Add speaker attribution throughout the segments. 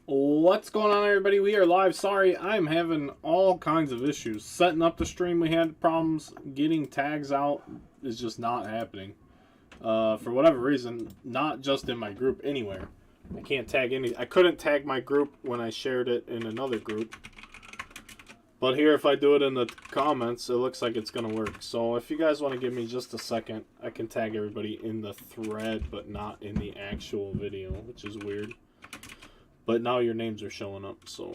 Speaker 1: What's going on, everybody? We are live. Sorry, I'm having all kinds of issues. Setting up the stream, we had problems. Getting tags out is just not happening. For whatever reason, not just in my group, anywhere. I can't tag any. I couldn't tag my group when I shared it in another group. But here, if I do it in the comments, it looks like it's going to work. So if you guys want to give me just a second, I can tag everybody in the thread, but not in the actual video, which is weird. But now your names are showing up, so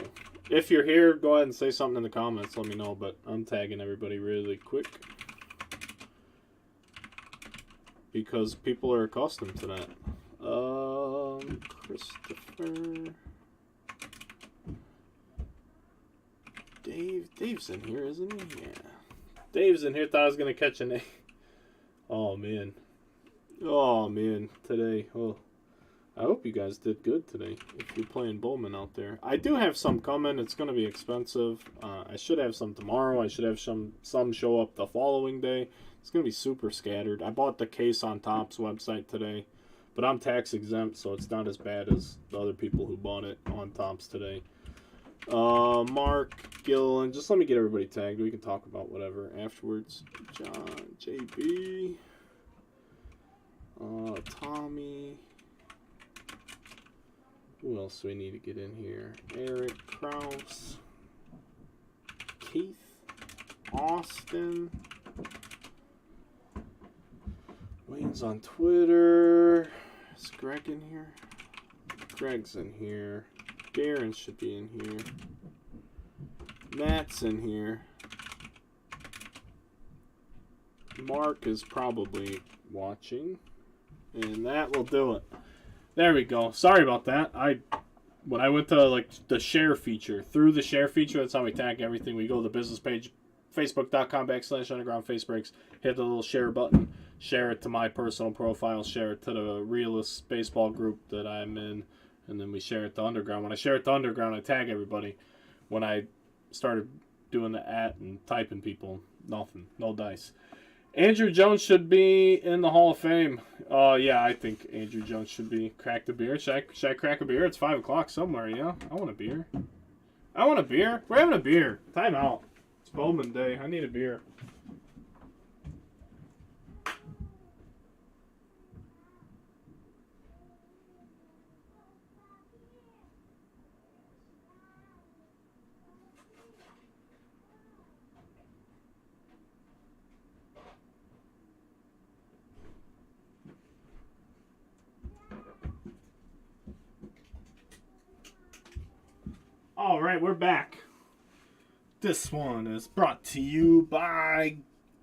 Speaker 1: if you're here, go ahead and say something in the comments. Let me know, but I'm tagging everybody really quick because people are accustomed to that. Christopher. Dave's in here, isn't he? Yeah. Dave's in here. Thought I was going to catch a name. Oh, man. Oh, man. Today. Oh. I hope you guys did good today if you're playing Bowman out there. I do have some coming. It's going to be expensive. I should have some tomorrow. I should have some show up the following day. It's going to be super scattered. I bought the case on Topps website today, but I'm tax exempt, so it's not as bad as the other people who bought it on Topps today. Mark, Gillen, just let me get everybody tagged. We can talk about whatever afterwards. John, JB, Tommy. Who else do we need to get in here? Eric, Kraus, Keith, Austin, Wayne's on Twitter. Is Greg in here? Greg's in here. Darren should be in here. Matt's in here. Mark is probably watching. And that will do it. There we go. Sorry about that. When I went to like the share feature, through the share feature, that's how we tag everything. We go to the business page, facebook.com/undergroundcasebreaks, hit the little share button, share it to my personal profile, share it to the realist baseball group that I'm in, and then we share it to Underground. When I share it to Underground, I tag everybody. When I started doing the and typing people, nothing. No dice. Andrew Jones should be in the Hall of Fame. Yeah, I think Andrew Jones should be. Crack the beer. Should I crack a beer? It's 5 o'clock somewhere, yeah? I want a beer. I want a beer. We're having a beer. Time out. It's Bowman Day. I need a beer. All right, we're back. This one is brought to you by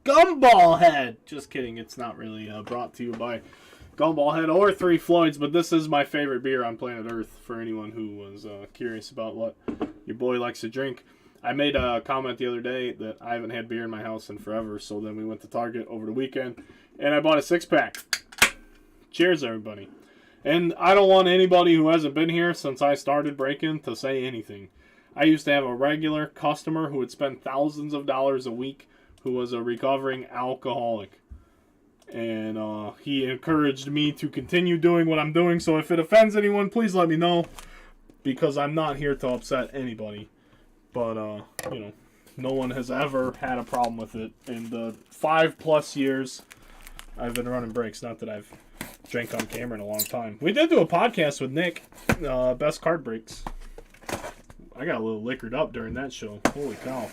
Speaker 1: Gumball Head. Just kidding, it's not really brought to you by Gumball Head or Three Floyds, but this is my favorite beer on planet Earth for anyone who was curious about what your boy likes to drink. I made a comment the other day that I haven't had beer in my house in forever, so then we went to Target over the weekend, and I bought a 6-pack. Cheers, everybody. And I don't want anybody who hasn't been here since I started breaking to say anything. I used to have a regular customer who would spend thousands of dollars a week who was a recovering alcoholic. And he encouraged me to continue doing what I'm doing. So if it offends anyone, please let me know. Because I'm not here to upset anybody. But, you know, no one has ever had a problem with it in the 5+ years I've been running breaks. Not that I've drank on camera in a long time. We did do a podcast with Nick, Best Card Breaks. I got a little liquored up during that show. Holy cow.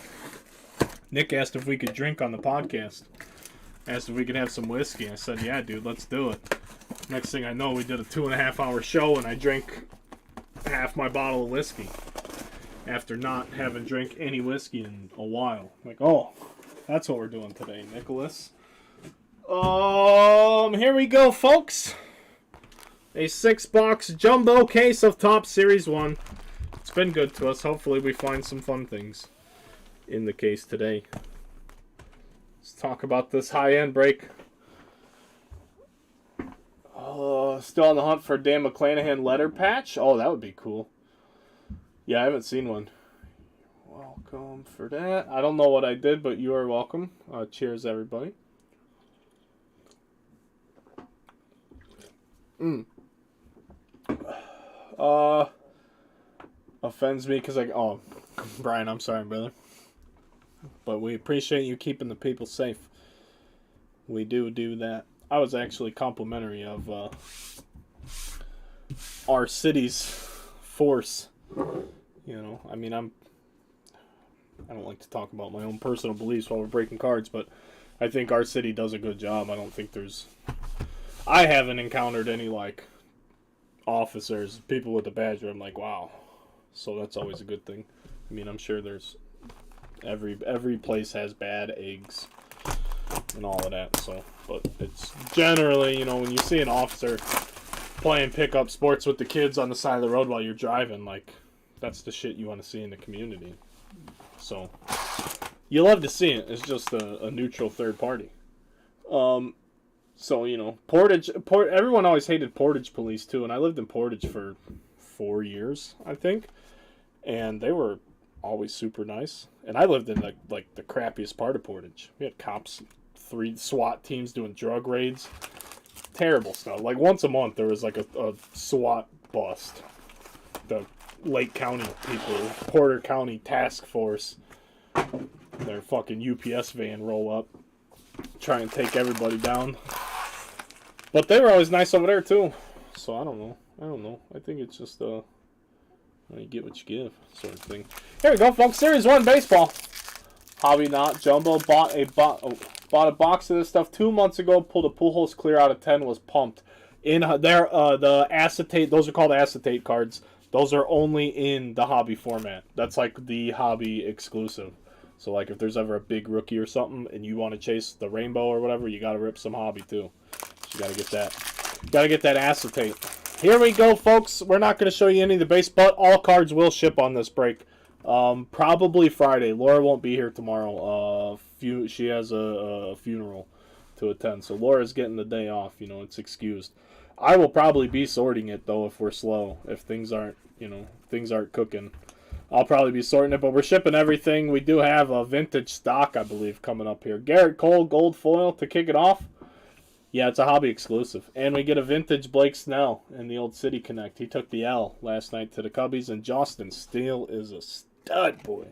Speaker 1: Nick asked if we could drink on the podcast. Asked if we could have some whiskey. I said, yeah, dude, let's do it. Next thing I know, we did a 2.5-hour show, and I drank half my bottle of whiskey after not having drank any whiskey in a while. Like, oh, that's what we're doing today, Nicholas. Here we go, folks. A 6-box jumbo case of Topps Series 1. It's been good to us. Hopefully we find some fun things in the case today. Let's talk about this high-end break. Still on the hunt for Dan McClanahan letter patch? Oh, that would be cool. Yeah, I haven't seen one. Welcome for that. I don't know what I did, but you are welcome. Cheers, everybody. offends me because oh, Brian, I'm sorry, brother. But we appreciate you keeping the people safe. We do that. I was actually complimentary of our city's force. You know, I mean, I don't like to talk about my own personal beliefs while we're breaking cards, but I think our city does a good job. I don't think I haven't encountered any, like, officers, people with a badge where I'm like, wow. So that's always a good thing. I mean, I'm sure there's every place has bad eggs and all of that. So, but it's generally, you know, when you see an officer playing pickup sports with the kids on the side of the road while you're driving, like, that's the shit you want to see in the community. So, you love to see it. It's just a neutral third party. So, you know, everyone always hated Portage police, too. And I lived in Portage for 4 years, I think. And they were always super nice. And I lived in, the crappiest part of Portage. We had cops, 3 SWAT teams doing drug raids. Terrible stuff. Like, once a month, there was, like, a SWAT bust. The Lake County people, Porter County Task Force, their fucking UPS van roll up, try and take everybody down. But they were always nice over there too. So I don't know. I think it's just you get what you give sort of thing. Here we go, folks. Series 1 baseball. Hobby Not Jumbo bought a box of this stuff 2 months ago. Pulled a Pujols clear out of 10. Was pumped. In there, the acetate. Those are called acetate cards. Those are only in the hobby format. That's like the hobby exclusive. So like if there's ever a big rookie or something and you want to chase the rainbow or whatever, you got to rip some hobby too. So you got to get that. Got to get that acetate. Here we go, folks. We're not going to show you any of the base, but all cards will ship on this break. Probably Friday. Laura won't be here tomorrow. She has a funeral to attend. So Laura's getting the day off. You know, it's excused. I will probably be sorting it, though, if we're slow. If things aren't cooking. I'll probably be sorting it, but we're shipping everything. We do have a vintage stock, I believe, coming up here. Garrett Cole gold foil to kick it off. Yeah, it's a hobby exclusive. And we get a vintage Blake Snell in the old City Connect. He took the L last night to the Cubbies, and Justin Steele is a stud, boy.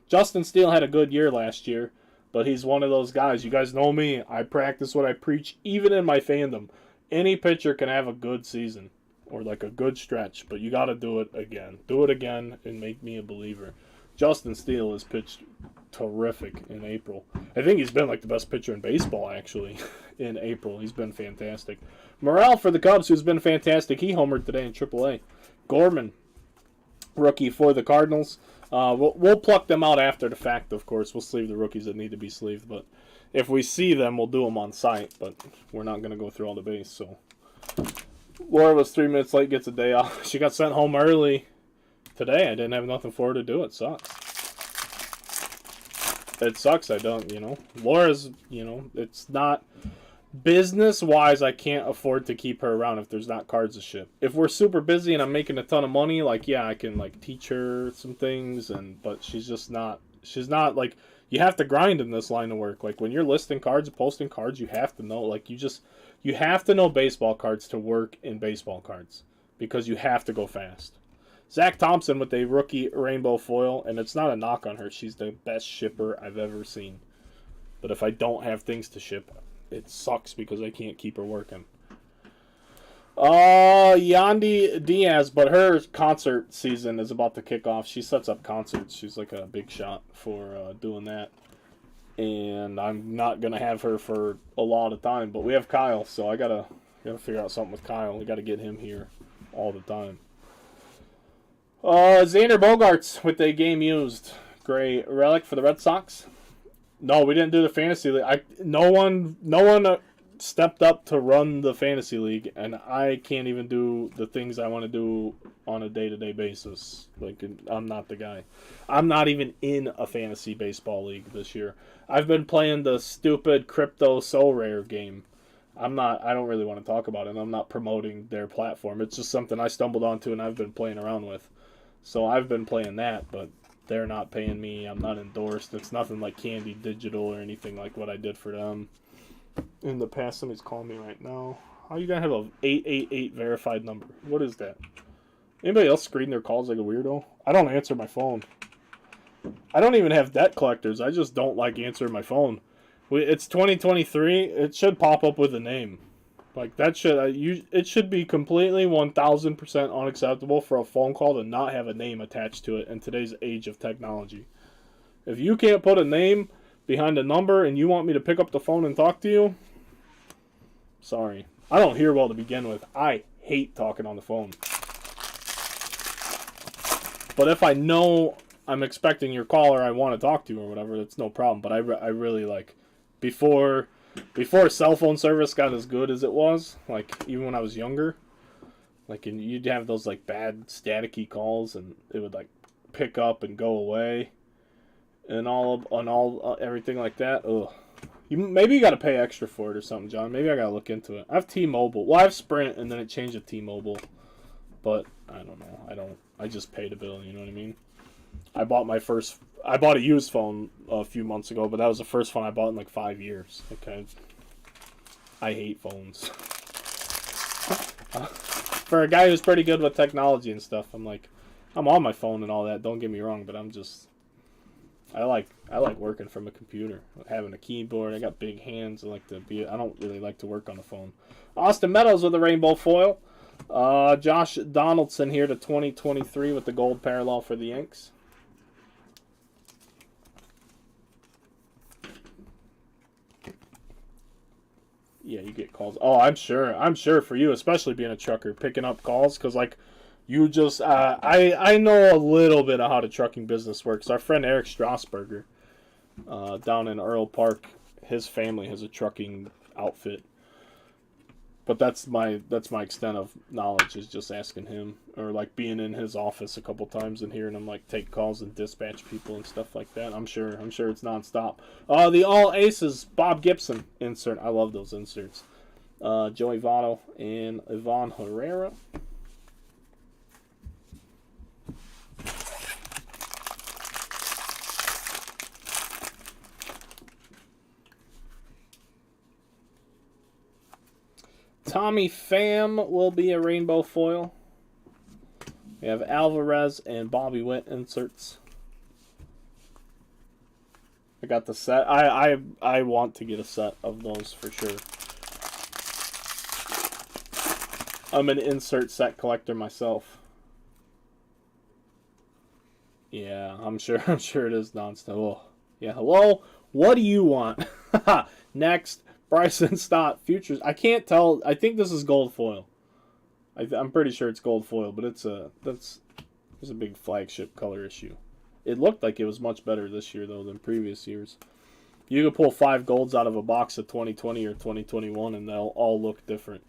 Speaker 1: Justin Steele had a good year last year, but he's one of those guys. You guys know me. I practice what I preach, even in my fandom. Any pitcher can have a good season or like a good stretch, but you got to do it again. Do it again and make me a believer. Justin Steele has pitched terrific in April. I think he's been like the best pitcher in baseball, actually, in April. He's been fantastic. Morel for the Cubs, who's been fantastic. He homered today in AAA. Gorman, rookie for the Cardinals. We'll pluck them out after the fact, of course. We'll sleeve the rookies that need to be sleeved, but if we see them, we'll do them on site, but we're not going to go through all the base. So Laura was 3 minutes late, gets a day off. She got sent home early today. I didn't have nothing for her to do. It sucks. It sucks. I don't, Laura's, it's not business-wise, I can't afford to keep her around if there's not cards to ship. If we're super busy and I'm making a ton of money, like, yeah, I can, like, teach her some things, but she's not, like, you have to grind in this line of work. Like, when you're listing cards and posting cards, you have to know, like, you have to know baseball cards to work in baseball cards because you have to go fast. Zach Thompson with a rookie rainbow foil, and it's not a knock on her. She's the best shipper I've ever seen. But if I don't have things to ship, it sucks because I can't keep her working. Yandy Diaz, but her concert season is about to kick off. She sets up concerts. She's like a big shot for doing that. And I'm not going to have her for a lot of time. But we have Kyle, so I gotta figure out something with Kyle. We got to get him here all the time. Xander Bogaerts with a game used. Gray relic for the Red Sox. No, we didn't do the fantasy league. No one stepped up to run the fantasy league, and I can't even do the things I want to do on a day-to-day basis. Like, I'm not the guy. I'm not even in a fantasy baseball league this year. I've been playing the stupid crypto so rare game. I don't really want to talk about it. I'm not promoting their platform. It's just something I stumbled onto and I've been playing around with. So I've been playing that, but they're not paying me. I'm not endorsed. It's nothing like Candy Digital or anything like what I did for them in the past. Somebody's calling me right now. How you gonna have a 888 verified number? What is that? Anybody else screen their calls like a weirdo? I don't answer my phone. I don't even have debt collectors. I just don't like answering my phone. It's 2023. It should pop up with a name. Like, that should... it should be completely 1,000% unacceptable for a phone call to not have a name attached to it in today's age of technology. If you can't put a name behind a number and you want me to pick up the phone and talk to you, sorry. I don't hear well to begin with. I hate talking on the phone. But if I know I'm expecting your call or I want to talk to you or whatever, that's no problem. But I really like... Before cell phone service got as good as it was, like, even when I was younger, like, and you'd have those, like, bad staticky calls, and it would, like, pick up and go away, and everything like that. Ugh. Maybe you got to pay extra for it or something, John. Maybe I got to look into it. I have T-Mobile. Well, I have Sprint, and then it changed to T-Mobile, but I don't know. I just paid a bill, you know what I mean? I bought a used phone a few months ago, but that was the first phone I bought in like 5 years. Okay, I hate phones. For a guy who's pretty good with technology and stuff, I'm on my phone and all that. Don't get me wrong, but I like working from a computer, having a keyboard. I got big hands. I don't really like to work on the phone. Austin Meadows with the rainbow foil. Josh Donaldson here to 2023 with the gold parallel for the Yanks. Yeah, you get calls. Oh, I'm sure for you, especially being a trucker, picking up calls, because, like, you just, I know a little bit of how the trucking business works. Our friend Eric Strasburger, down in Earl Park, his family has a trucking outfit. But that's my extent of knowledge, is just asking him, or like being in his office a couple times and hearing him like take calls and dispatch people and stuff like that. I'm sure it's nonstop. The All Aces Bob Gibson insert. I love those inserts. Joey Votto and Ivan Herrera. Tommy Pham will be a rainbow foil. We have Alvarez and Bobby Witt inserts. I got the set. I want to get a set of those for sure. I'm an insert set collector myself. Yeah, I'm sure it is nonstop. Oh, yeah, hello? What do you want? Next. Bryson Stott, Futures. I can't tell. I think this is gold foil. I'm pretty sure it's gold foil, but it's a big flagship color issue. It looked like it was much better this year, though, than previous years. You could pull 5 golds out of a box of 2020 or 2021, and they'll all look different.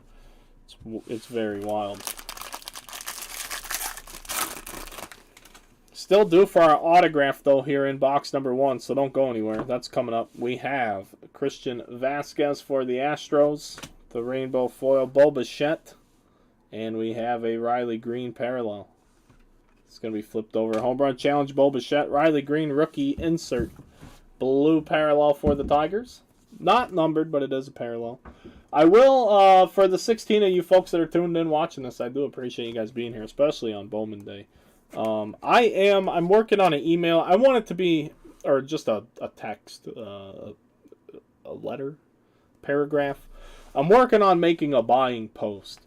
Speaker 1: It's very wild. Still due for our autograph, though, here in box number 1, so don't go anywhere. That's coming up. We have Christian Vasquez for the Astros, the rainbow foil Bo Bichette, and we have a Riley Green parallel. It's going to be flipped over. Home Run Challenge Bo Bichette, Riley Green rookie insert. Blue parallel for the Tigers. Not numbered, but it is a parallel. I will, for the 16 of you folks that are tuned in watching this, I do appreciate you guys being here, especially on Bowman Day. I'm working on an email. I want it to be, or just a text, a letter, paragraph. I'm working on making a buying post,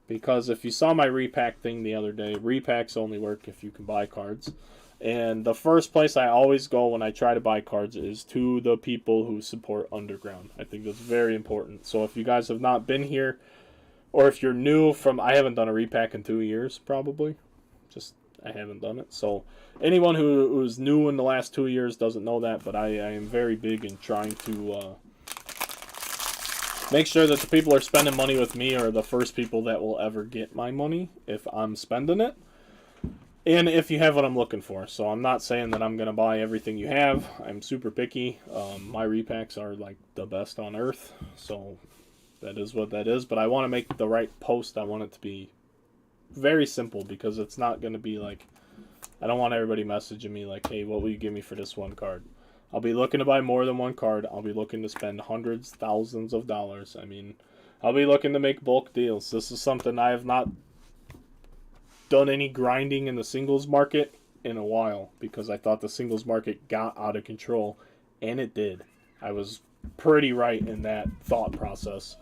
Speaker 1: because if you saw my repack thing the other day, repacks only work if you can buy cards. And the first place I always go when I try to buy cards is to the people who support Underground. I think that's very important. So if you guys have not been here, or if you're new I haven't done a repack in 2 years, probably. I haven't done it. So anyone who's new in the last 2 years doesn't know that, but I am very big in trying to make sure that the people who are spending money with me are the first people that will ever get my money if I'm spending it. And if you have what I'm looking for. So I'm not saying that I'm going to buy everything you have. I'm super picky. My repacks are like the best on earth. So that is what that is. But I want to make the right post. I want it to be very simple, because it's not going to be like, I don't want everybody messaging me like, hey, what will you give me for this one card? I'll be looking to buy more than one card. I'll be looking to spend hundreds, thousands of dollars. I mean, I'll be looking to make bulk deals. This is something I have not done any grinding in the singles market in a while because I thought the singles market got out of control, and it did. I was pretty right in that thought process.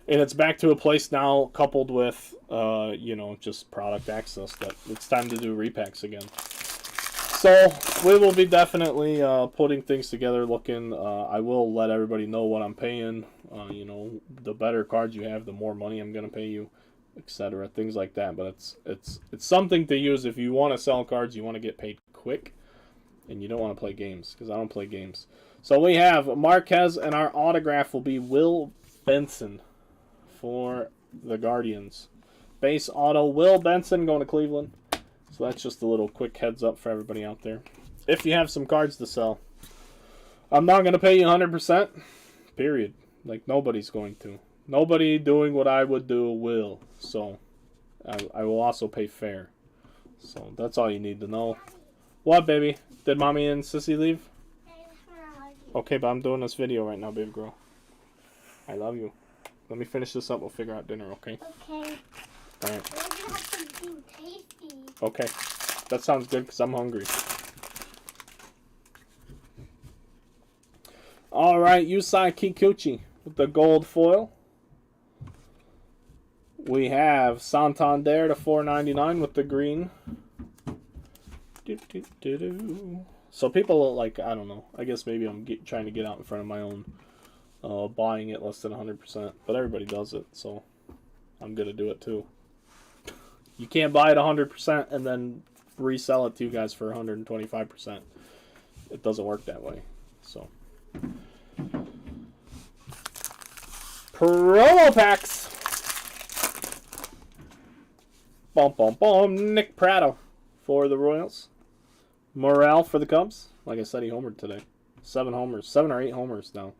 Speaker 1: And it's back to a place now, coupled with, just product access, that it's time to do repacks again. So we will be definitely putting things together, looking. I will let everybody know what I'm paying. The better cards you have, the more money I'm going to pay you, etc. Things like that. But it's something to use if you want to sell cards, you want to get paid quick, and you don't want to play games, because I don't play games. So we have Marquez, and our autograph will be Will Benson for the Guardians. Base auto, Will Benson going to Cleveland. So that's just a little quick heads up for everybody out there. If you have some cards to sell, I'm not going to pay you 100%, period. Like, nobody's going to. Nobody doing what I would do will. So I will also pay fair. So that's all you need to know. What, baby? Did mommy and sissy leave? Okay, but I'm doing this video right now, baby girl. I love you. Let me finish this up. We'll figure out dinner, okay?
Speaker 2: Okay.
Speaker 1: All right.
Speaker 2: We're gonna have something tasty.
Speaker 1: Okay. That sounds good because I'm hungry. All right, Yusai Kikuchi with the gold foil. We have Santander to $4.99 with the green. So people like, I don't know. I guess maybe I'm trying to get out in front of my own buying it less than 100%. But everybody does it, so I'm going to do it too. You can't buy it 100% and then resell it to you guys for 125%. It doesn't work that way. So promo packs. Bum, bum, bum. Nick Pratto for the Royals. Morale for the Cubs. Like I said, he homered today. 7 homers. 7 or 8 homers now.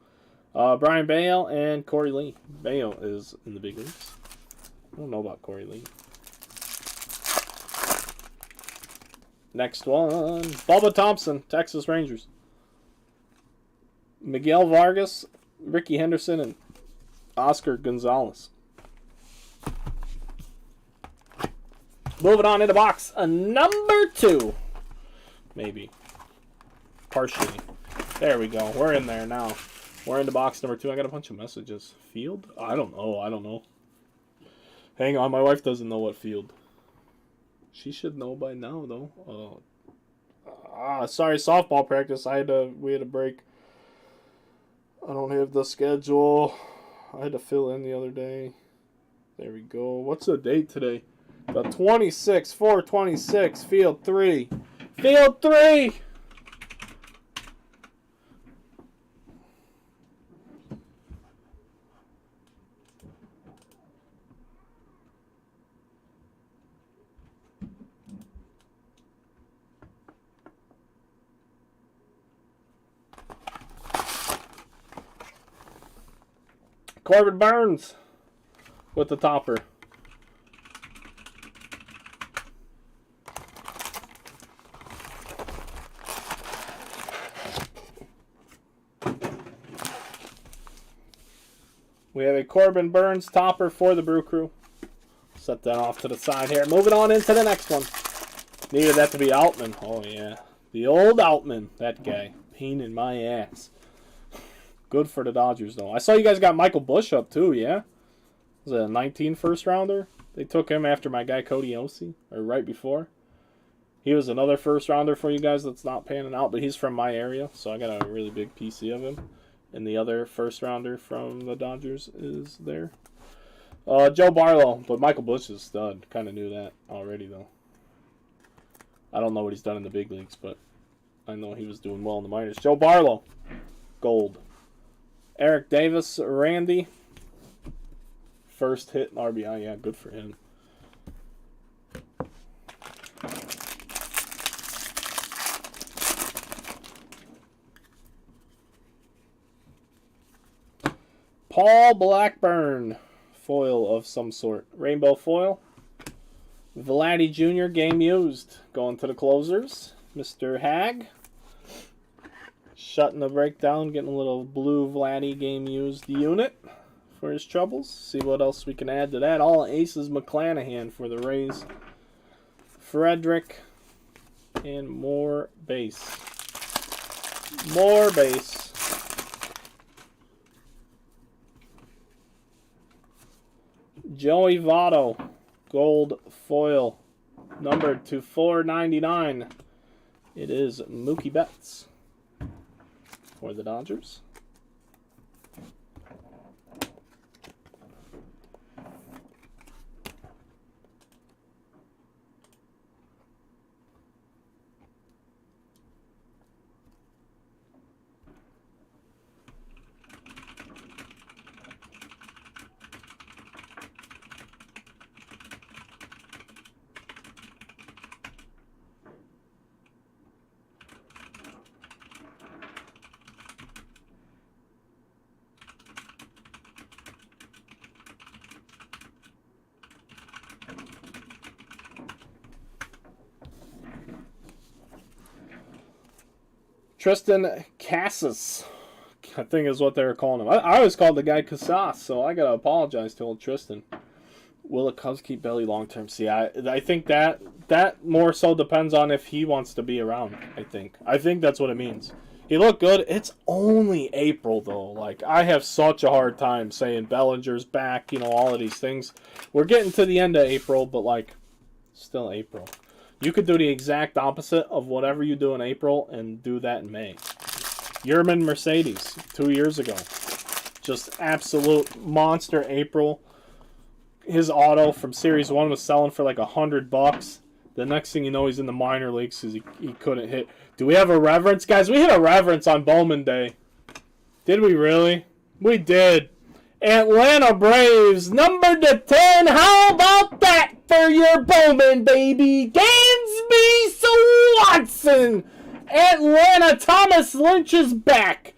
Speaker 1: Brian Bale and Corey Lee. Bale is in the big leagues. I don't know about Corey Lee. Next one. Bubba Thompson, Texas Rangers. Miguel Vargas, Ricky Henderson, and Oscar Gonzalez. Moving on into box number 2. Maybe. Partially. There we go. We're in there now. We're into box number 2. I got a bunch of messages. Field? I don't know. Hang on. My wife doesn't know what field. She should know by now, though. Sorry, softball practice. We had a break. I don't have the schedule. I had to fill in the other day. There we go. What's the date today? The 26th, 4/26, Field 3. Field 3! Corbin Burns with the topper. We have a Corbin Burns topper for the Brew Crew. Set that off to the side here. Moving on into the next one. Needed that to be Outman. Oh, yeah. The old Outman. That guy. Pain in my ass. Good for the Dodgers, though. I saw you guys got Michael Busch up, too, yeah? Was it a 19 first-rounder? They took him after my guy Cody Ossie, or right before. He was another first-rounder for you guys that's not panning out, but he's from my area, so I got a really big PC of him. And the other first-rounder from the Dodgers is there. Joe Barlow, but Michael Busch is a stud. Kind of knew that already, though. I don't know what he's done in the big leagues, but I know he was doing well in the minors. Joe Barlow, gold. Eric Davis, Randy. First hit in RBI. Yeah, good for him. Paul Blackburn. Foil of some sort. Rainbow foil. Vladdy Jr. Game used. Going to the closers. Mr. Hag. Shutting the breakdown, getting a little blue Vladdy game used unit for his troubles. See what else we can add to that. All aces McClanahan for the Rays. Frederick. And more base. More base. Joey Votto, gold foil, numbered to 499. It is Mookie Betts for the Dodgers. Tristan Casas, I think is what they were calling him. I always called the guy Casas, so I got to apologize to old Tristan. Will the Cubs keep Belly long term? See, I think that more so depends on if he wants to be around, I think that's what it means. He looked good. It's only April, though. Like, I have such a hard time saying Bellinger's back, all of these things. We're getting to the end of April, but, like, still April. You could do the exact opposite of whatever you do in April and do that in May. Yerman Mercedes, 2 years ago. Just absolute monster April. His auto from Series 1 was selling for like $100. The next thing you know, he's in the minor leagues because he couldn't hit. Do we have a reverence? Guys, we hit a reverence on Bowman Day. Did we really? We did. Atlanta Braves, number to 10. How about that for your Bowman, baby? Dansby Swanson. Atlanta, Thomas Lynch is back.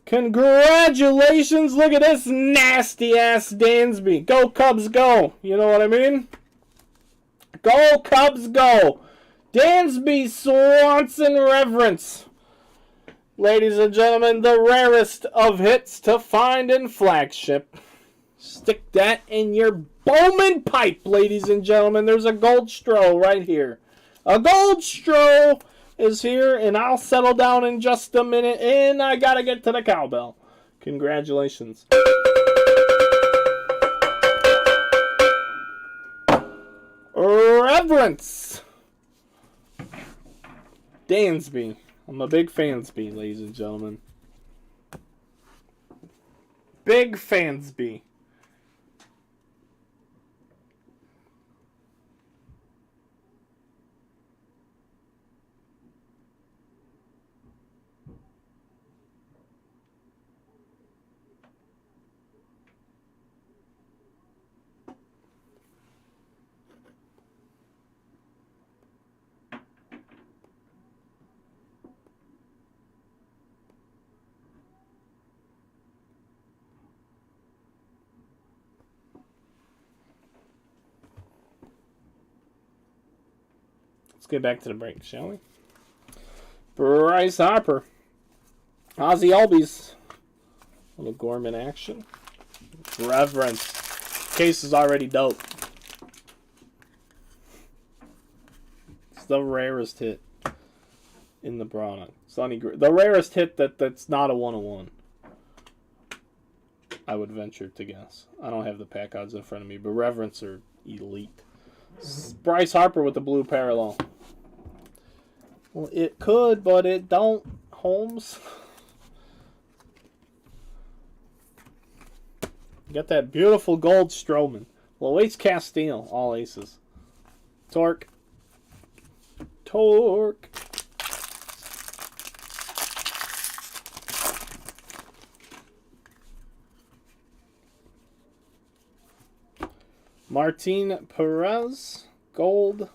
Speaker 1: Congratulations. Look at this nasty-ass Dansby. Go Cubs, go. You know what I mean? Go Cubs, go. Dansby Swanson reverence. Ladies and gentlemen, the rarest of hits to find in flagship. Stick that in your Bowman pipe, ladies and gentlemen. There's a gold stroh right here. A gold stroh is here, and I'll settle down in just a minute, and I gotta get to the cowbell. Congratulations. Reverence. Dansby. I'm a big fansby, ladies and gentlemen. Big fansby. Let's get back to the break, shall we? Bryce Harper. Ozzy Albies. A little Gorman action. Reverence. Case is already dope. It's the rarest hit in the product. The rarest hit that's not a 101. I would venture to guess. I don't have the pack odds in front of me, but Reverence are elite. Bryce Harper with the blue parallel. Well, it could, but it don't, Holmes. Got that beautiful gold Stroman. Luis Castillo, all aces. Torque. Martin Perez, gold.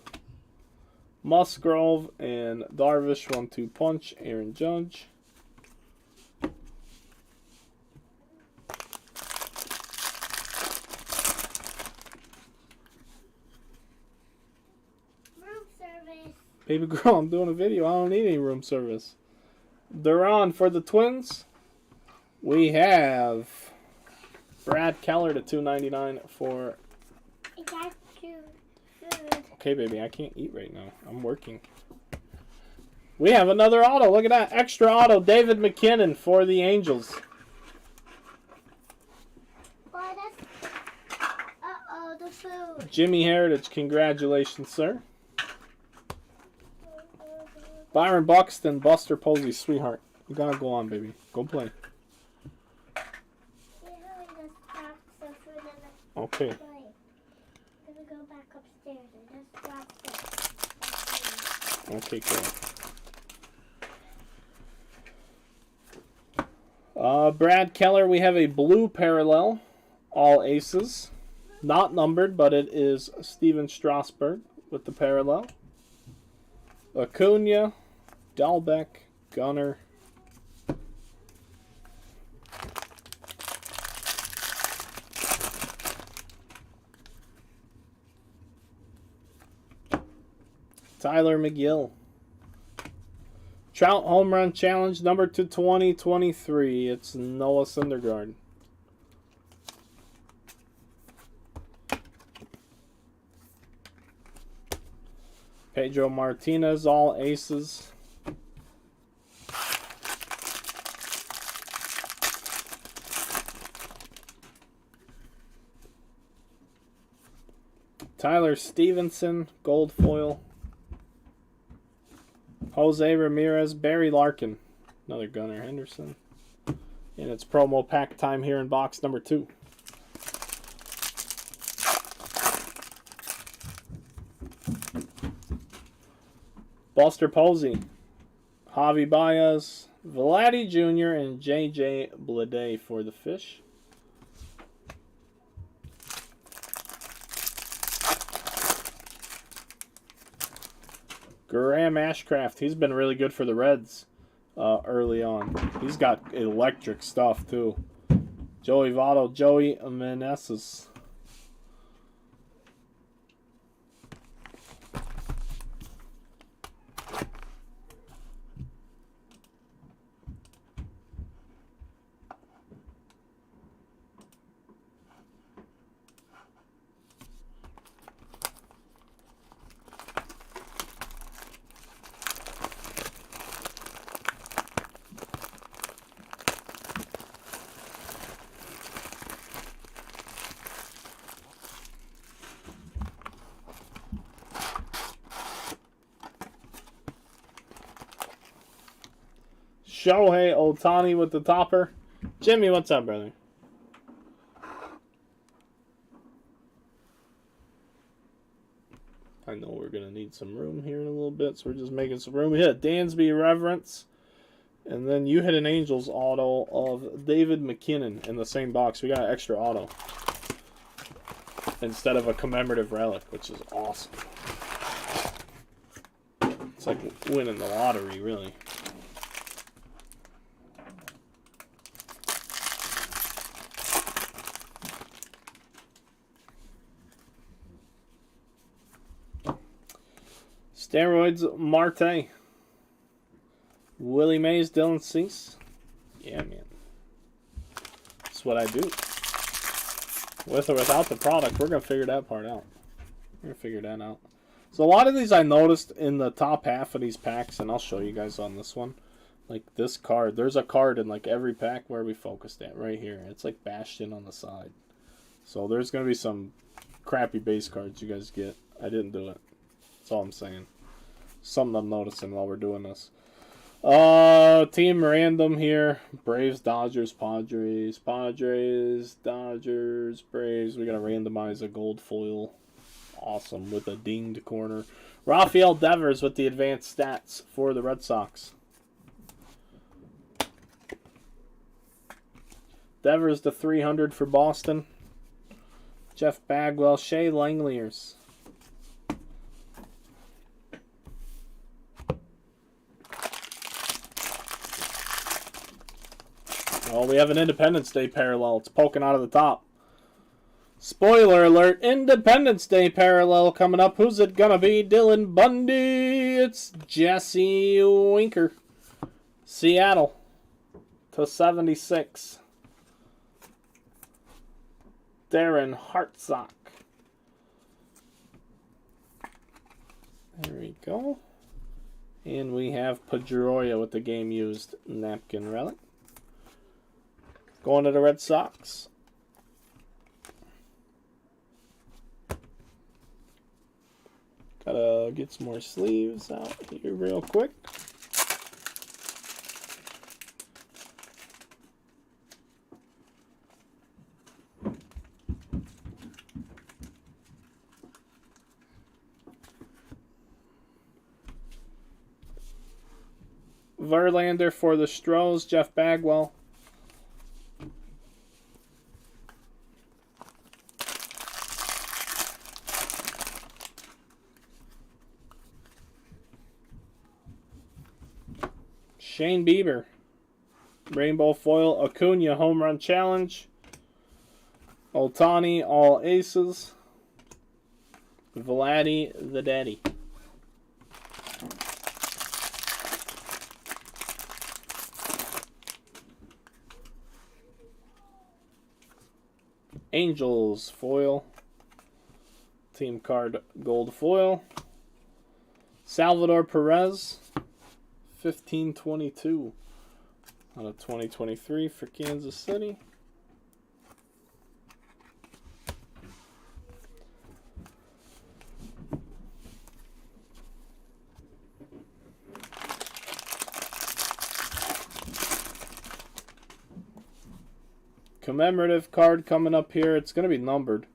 Speaker 1: Musgrove and Darvish 1-2 punch. Aaron Judge.
Speaker 2: Room service.
Speaker 1: Baby girl, I'm doing a video. I don't need any room service. Duran for the Twins. We have Brad Keller to 299 for
Speaker 2: I got you food. food.
Speaker 1: Okay, baby, I can't eat right now. I'm working. We have another auto. Look at that. Extra auto. David McKinnon for the Angels.
Speaker 2: Oh, that's... Uh-oh, the food.
Speaker 1: Jimmy Heritage. Congratulations, sir. Byron Buxton. Buster Posey. Sweetheart. You gotta go on, baby. Go play. Okay.
Speaker 2: I'm gonna go back upstairs and just drop this.
Speaker 1: Okay, cool. Brad Keller, we have a blue parallel. All aces. Not numbered, but it is Steven Strasburg with the parallel. Acuna, Dahlbeck, Gunner. Tyler McGill. Trout Home Run Challenge number 22023. It's Noah Syndergaard. Pedro Martinez, all aces. Tyler Stevenson, gold foil. Jose Ramirez, Barry Larkin, another Gunnar Henderson. And it's promo pack time here in box number 2. Buster Posey, Javi Baez, Vladdy Jr., and J.J. Bleday for the Fish. Graham Ashcraft, he's been really good for the Reds early on. He's got electric stuff too. Joey Votto, Joey Meneses. Shohei Ohtani with the topper. Jimmy, what's up, brother? I know we're going to need some room here in a little bit, so we're just making some room. We hit Dansby Reverence, and then you hit an Angels auto of David McKinnon in the same box. We got an extra auto instead of a commemorative relic, which is awesome. It's like winning the lottery, really. Steroids Marte. Willie Mays, Dylan Cease. Yeah, man. That's what I do. With or without the product, we're going to figure that part out. We're going to figure that out. So a lot of these I noticed in the top half of these packs, and I'll show you guys on this one. Like this card. There's a card in like every pack where we focused at right here. It's like bashed in on the side. So there's going to be some crappy base cards you guys get. I didn't do it. That's all I'm saying. Something I'm noticing while we're doing this. Team random here. Braves, Dodgers, Padres. Padres, Dodgers, Braves. We got to randomize a gold foil. Awesome. With a dinged corner. Rafael Devers with the advanced stats for the Red Sox. Devers to 300 for Boston. Jeff Bagwell, Shea Langeliers. Well, we have an Independence Day parallel. It's poking out of the top. Spoiler alert, Independence Day parallel coming up. Who's it gonna be? Dylan Bundy. It's Jesse Winker. Seattle to 76. Darren Hartsock. There we go. And we have Pedroia with the game used napkin relic. Going to the Red Sox. Gotta get some more sleeves out here real quick. Verlander for the Stros, Jeff Bagwell. Shane Bieber, Rainbow Foil, Acuna Home Run Challenge, Ohtani All Aces, Vladdy the Daddy. Angels Foil, Team Card Gold Foil, Salvador Perez, 1522 out of 2023 for Kansas City. Commemorative card coming up here. It's going to be numbered.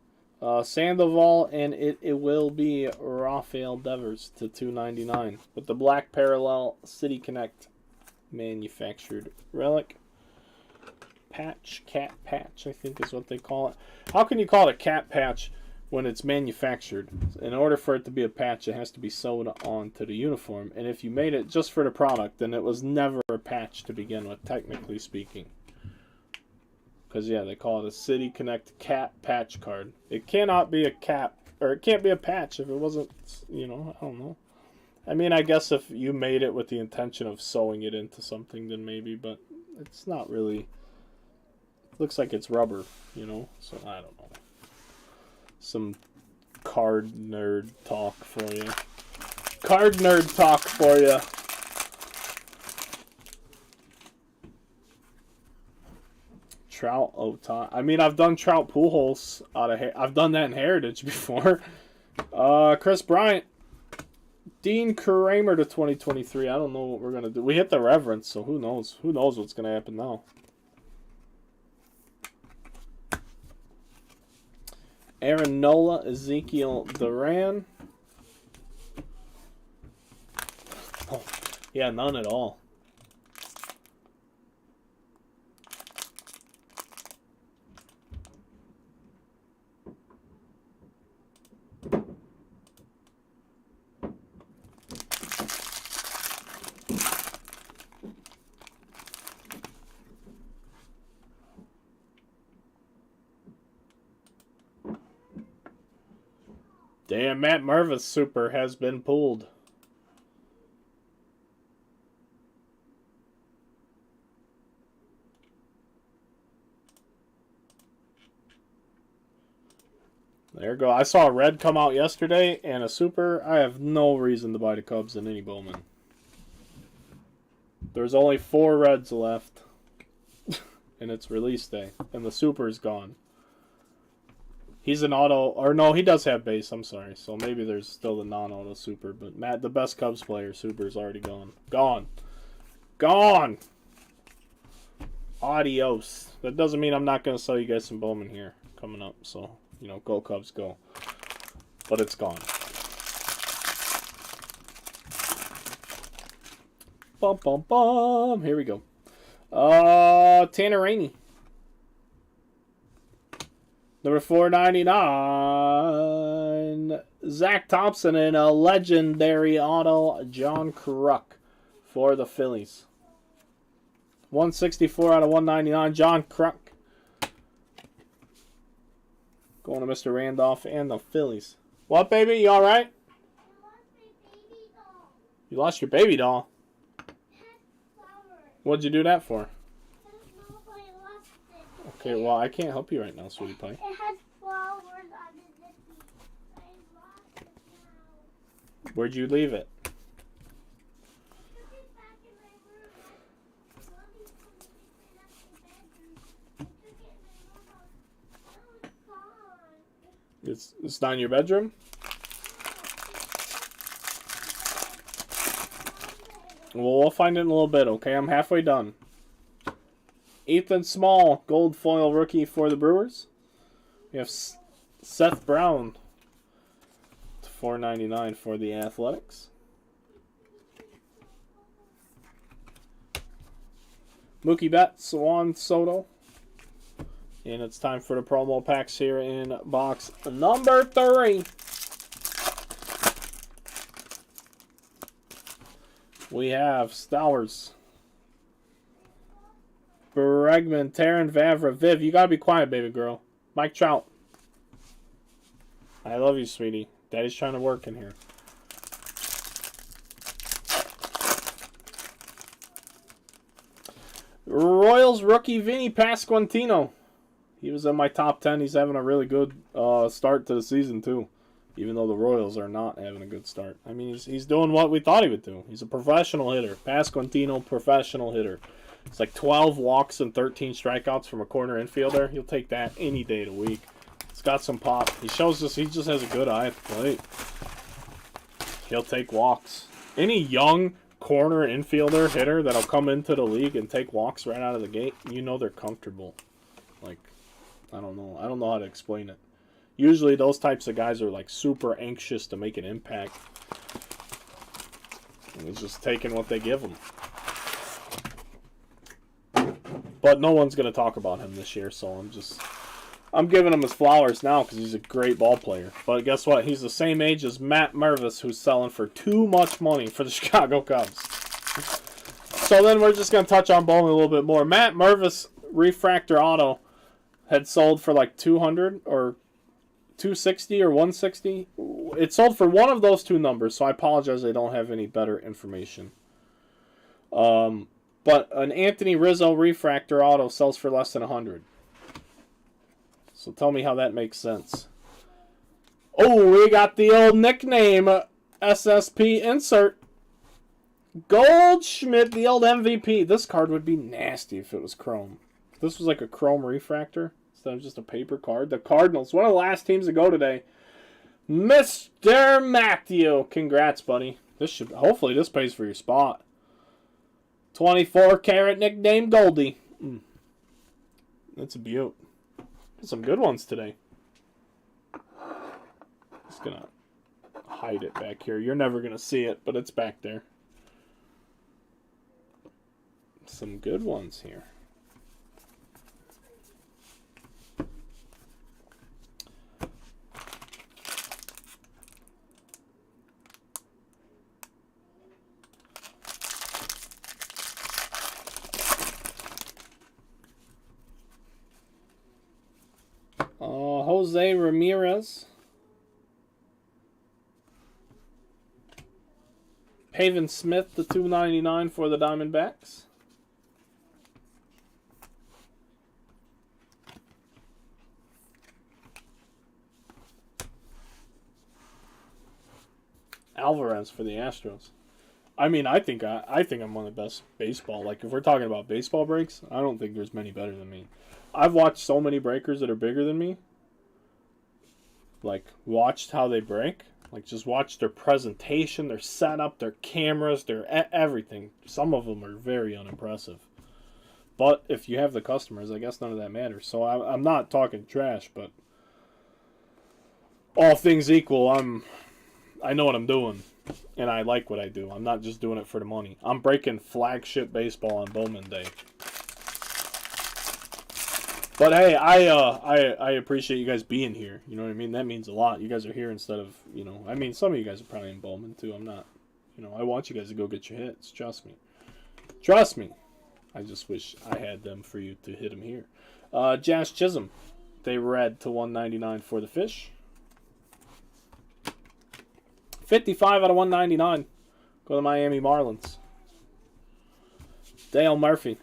Speaker 1: Sandoval, and it will be Rafael Devers to 299 with the black parallel City Connect manufactured relic. Patch, cat patch, I think is what they call it. How can you call it a cat patch when it's manufactured? In order for it to be a patch, it has to be sewed onto the uniform. And if you made it just for the product, then it was never a patch to begin with, technically speaking. Because, yeah, they call it a City Connect cat patch card. It cannot be a cap, or it can't be a patch if it wasn't, you know, I don't know. I mean, I guess if you made it with the intention of sewing it into something, then maybe, but it's not really. Looks like it's rubber, you know, so I don't know. Some card nerd talk for you. Card nerd talk for you. Trout Ohtani. I mean, I've done Trout Pujols out of. I've done that in Heritage before. Chris Bryant, Dean Kramer to 2023. I don't know what we're gonna do. We hit the Reverence, so who knows? Who knows what's gonna happen now? Aaron Nola, Ezekiel Duran. Oh, yeah, none at all. Damn, Matt Mervis super has been pulled. There you go. I saw a red come out yesterday and a super. I have no reason to buy the Cubs in any Bowman. There's only 4 reds left. And it's release day. And the super's gone. He's an auto, or no, he does have base, I'm sorry. So maybe there's still the non-auto super. But Matt, the best Cubs player, super's already gone. Gone. Gone! Adios. That doesn't mean I'm not going to sell you guys some Bowman here coming up. So, you know, go Cubs, go. But it's gone. Bum, bum, bum. Here we go. Tanner Rainey. Number 499, Zach Thompson, and a legendary auto, John Kruk for the Phillies. 164 out of 199, John Kruk. Going to Mr. Randolph and the Phillies. What, baby? You all right? You lost your baby doll? What'd you do that for? Okay, well, I can't help you right now, sweetie pie.
Speaker 2: It has flowers on it. I lost it
Speaker 1: Where'd you leave it? It's not in your bedroom? Well, we'll find it in a little bit, okay? I'm halfway done. Ethan Small, gold foil rookie for the Brewers. We have Seth Brown, $4.99 for the Athletics. Mookie Betts, Juan Soto. And it's time for the promo packs here in box number 3. We have Stowers, Bregman, Taryn, Vavra, Viv. You gotta be quiet, baby girl. Mike Trout. I love you, sweetie. Daddy's trying to work in here. Royals rookie Vinny Pasquantino. He was in my top 10. He's having a really good start to the season, too. Even though the Royals are not having a good start. I mean, he's doing what we thought he would do. He's a professional hitter. Pasquantino, professional hitter. It's like 12 walks and 13 strikeouts from a corner infielder. He'll take that any day of the week. It's got some pop. He shows us he just has a good eye at the plate. He'll take walks. Any young corner infielder hitter that'll come into the league and take walks right out of the gate, you know they're comfortable. Like, I don't know. I don't know how to explain it. Usually those types of guys are like super anxious to make an impact. And he's just taking what they give him. But no one's going to talk about him this year, so I'm giving him his flowers now because he's a great ball player. But guess what? He's the same age as Matt Mervis, who's selling for too much money for the Chicago Cubs. So then we're just going to touch on bowling a little bit more. Matt Mervis refractor auto had sold for like 200 or 260 or 160. It sold for one of those two numbers, so I apologize I don't have any better information. But an Anthony Rizzo refractor auto sells for less than 100. So tell me how that makes sense. Oh, we got the old nickname SSP insert. Goldschmidt, the old MVP. This card would be nasty if it was chrome. If this was like a chrome refractor instead of just a paper card. The Cardinals, one of the last teams to go today. Mr. Matthew. Congrats, buddy. Hopefully this pays for your spot. 24 karat nickname Goldie. That's a beaut. Some good ones today. Just gonna hide it back here. You're never gonna see it, but it's back there. Some good ones here. Jose Ramirez. Pavin Smith, the $2.99 for the Diamondbacks. Alvarez for the Astros. I mean, I think I'm one of the best baseball. Like, if we're talking about baseball breaks, I don't think there's many better than me. I've watched so many breakers that are bigger than me. Like, watched how they break. Like, just watch their presentation, their setup, their cameras, their everything. Some of them are very unimpressive. But if you have the customers, I guess none of that matters. So I'm not talking trash, but all things equal, I know what I'm doing, and I like what I do. I'm not just doing it for the money. I'm breaking flagship baseball on Bowman Day. But hey, I appreciate you guys being here. You know what I mean? That means a lot. You guys are here instead of, I mean, some of you guys are probably in Bowman too. I'm not, I want you guys to go get your hits. Trust me. Trust me. I just wish I had them for you to hit them here. Josh Chisholm. They red to 199 for the Fish. 55 out of 199. Go to the Miami Marlins. Dale Murphy.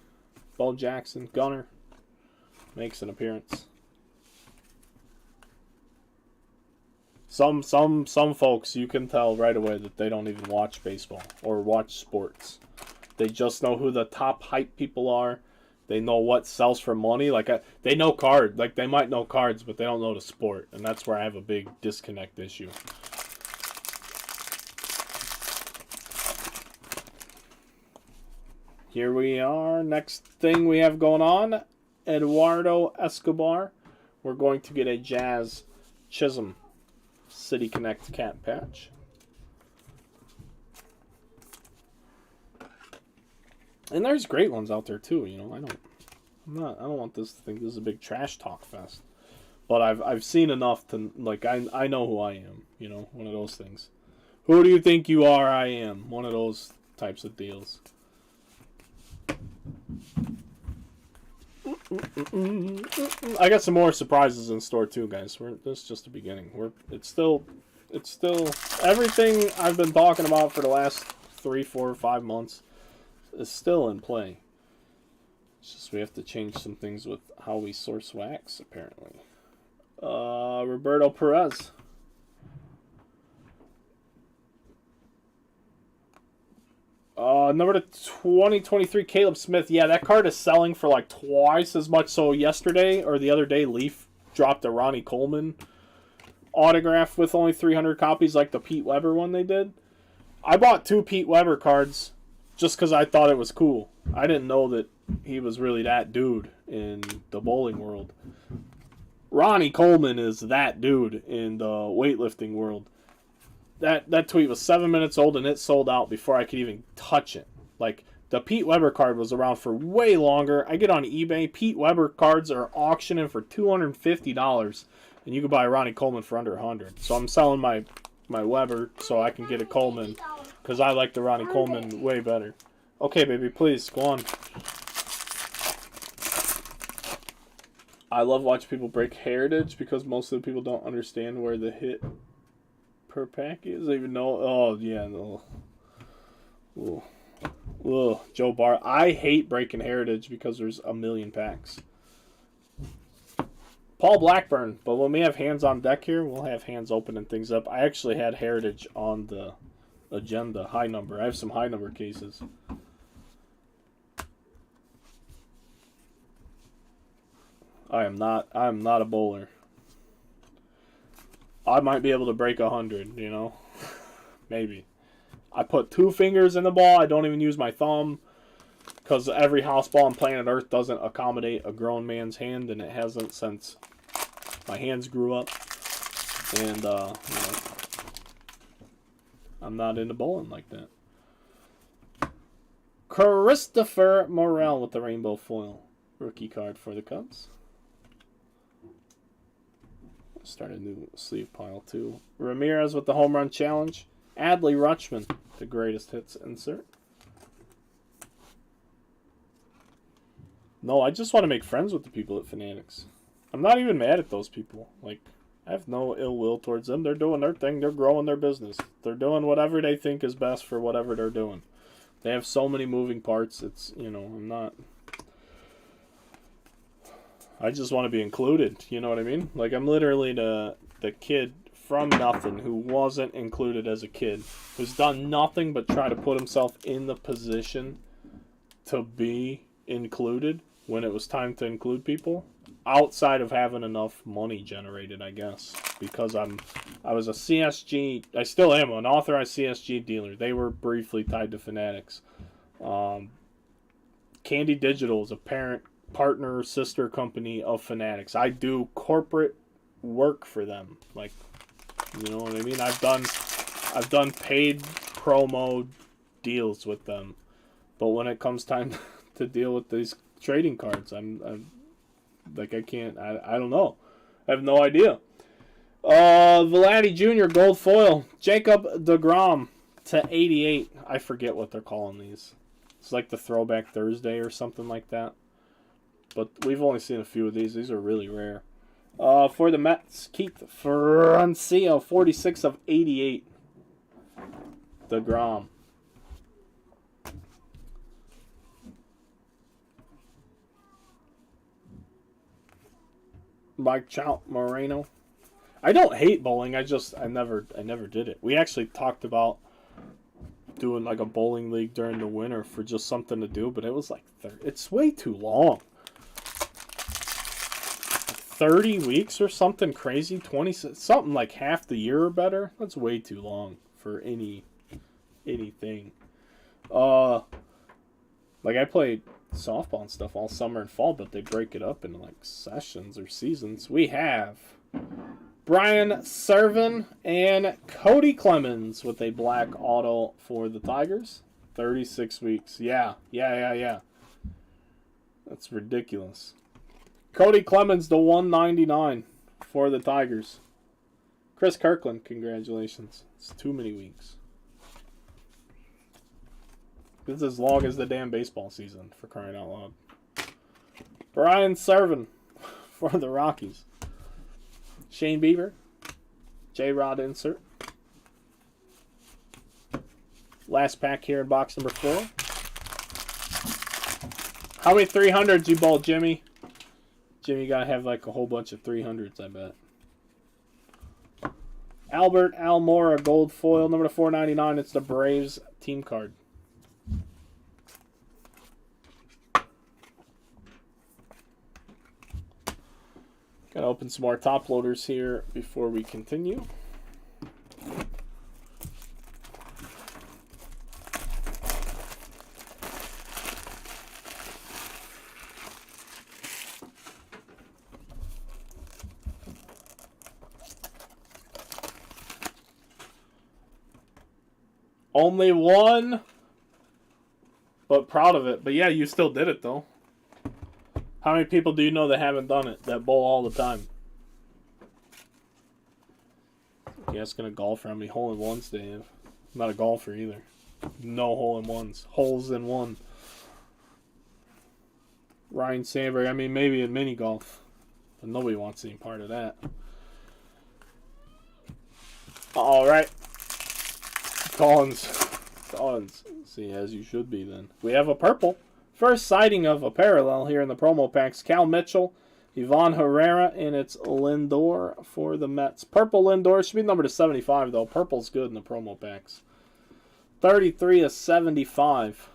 Speaker 1: Bo Jackson. Gunner. Makes an appearance. Some folks, you can tell right away that they don't even watch baseball or watch sports. They just know who the top hype people are. They know what sells for money. Like they know cards. Like they might know cards, but they don't know the sport, and that's where I have a big disconnect issue. Here we are. Next thing we have going on, Eduardo Escobar. We're going to get a Jazz Chisholm City Connect cat patch. And there's great ones out there too, you know. I don't want this to think this is a big trash talk fest. But I've seen enough to, like, I know who I am, you know, one of those things. Who do you think you are? I am. One of those types of deals. I got some more surprises in store too, guys. This is just the beginning. It's still everything I've been talking about for the last 3, 4, 5 months is still in play. It's just we have to change some things with how we source wax, apparently. Roberto Perez. Number 2023, Caleb Smith. Yeah, that card is selling for like twice as much. So yesterday or the other day, Leaf dropped a Ronnie Coleman autograph with only 300 copies, like the Pete Weber one they did. I bought 2 Pete Weber cards just because I thought it was cool. I didn't know that he was really that dude in the bowling world. Ronnie Coleman is that dude in the weightlifting world. That tweet was 7 minutes old and it sold out before I could even touch it. Like, the Pete Weber card was around for way longer. I get on eBay. Pete Weber cards are auctioning for $250, and you can buy a Ronnie Coleman for under $100. So I'm selling my Weber so I can get a Coleman because I like the Ronnie Coleman way better. Okay, baby, please, go on. I love watching people break Heritage because most of the people don't understand where the hit per pack is. Even though, oh yeah, no. Ugh, Joe Barr. I hate breaking Heritage because there's a million packs. Paul Blackburn. But when we have hands on deck here, we'll have hands opening things up. I actually had Heritage on the agenda. High number. I have some high number cases. I am not a bowler. I might be able to break 100, you know. Maybe. I put 2 fingers in the ball. I don't even use my thumb because every house ball on planet Earth doesn't accommodate a grown man's hand, and it hasn't since my hands grew up. And, you know, I'm not into bowling like that. Christopher Morel with the rainbow foil rookie card for the Cubs. Start a new sleeve pile too. Ramirez with the home run challenge. Adley Rutschman, the greatest hits insert. No, I just want to make friends with the people at Fanatics. I'm not even mad at those people. Like, I have no ill will towards them. They're doing their thing. They're growing their business. They're doing whatever they think is best for whatever they're doing. They have so many moving parts. It's, you know, I'm not... I just want to be included, you know what I mean? Like, I'm literally the kid from nothing who wasn't included as a kid, who's done nothing but try to put himself in the position to be included when it was time to include people, outside of having enough money generated, I guess, because I was a CSG, I still am an authorized CSG dealer. They were briefly tied to Fanatics. Candy Digital is a partner sister company of Fanatics. I do corporate work for them, like, you know what I mean. I've done paid promo deals with them, but when it comes time to deal with these trading cards, I'm like, I can't. I don't know. I have no idea. Vladdy Jr. gold foil. Jacob deGrom to 88. I forget what they're calling these. It's like the Throwback Thursday or something like that. But we've only seen a few of these. These are really rare. For the Mets, Keith Francia, 46 of 88. DeGrom. Mike Trout Moreno. I don't hate bowling. I never did it. We actually talked about doing like a bowling league during the winter for just something to do, but it was like it's way too long. 30 weeks or something crazy, 20 something like half the year or better. That's way too long for anything. Like I played softball and stuff all summer and fall, but they break it up into like sessions or seasons. We have Brian Servin and Cody Clemens with a black auto for the Tigers. 36 weeks. Yeah. That's ridiculous. Cody Clemens, the 199 for the Tigers. Chris Kirkland, congratulations. It's too many weeks. This is as long as the damn baseball season, for crying out loud. Brian Servin for the Rockies. Shane Bieber. J-Rod insert. Last pack here in box number 4. How many 300s you bowled, Jimmy? Jimmy got to have like a whole bunch of 300s, I bet. Albert Almora, gold foil, number 499. It's the Braves team card. Got to open some more top loaders here before we continue. Only one, but proud of it. But yeah, you still did it though. How many people do you know that haven't done it, that bowl all the time? You asking a golfer how many hole-in-ones they have. I'm not a golfer either. No hole-in-ones. Holes in one. Ryan Sandberg, I mean, maybe in mini golf. But nobody wants any part of that. All right. Collins. See, as you should be then. We have a purple. First sighting of a parallel here in the promo packs. Cal Mitchell, Ivan Herrera, and it's Lindor for the Mets. Purple Lindor. Should be numbered to 75, though. Purple's good in the promo packs. 33 of 75.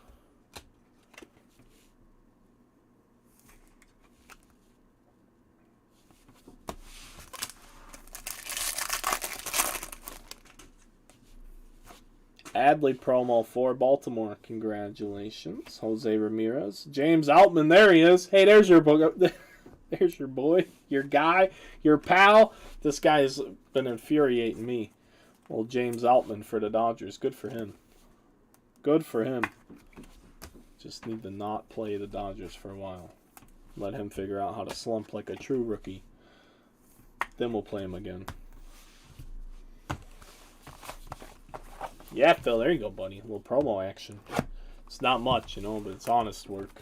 Speaker 1: Adley promo for Baltimore. Congratulations. Jose Ramirez. James Outman. There he is. Hey, there's your boy. There's your boy. Your guy. Your pal. This guy's been infuriating me. Well, James Outman for the Dodgers. Good for him. Good for him. Just need to not play the Dodgers for a while. Let him figure out how to slump like a true rookie. Then we'll play him again. Yeah, Phil, there you go, buddy. A little promo action. It's not much, you know, but it's honest work.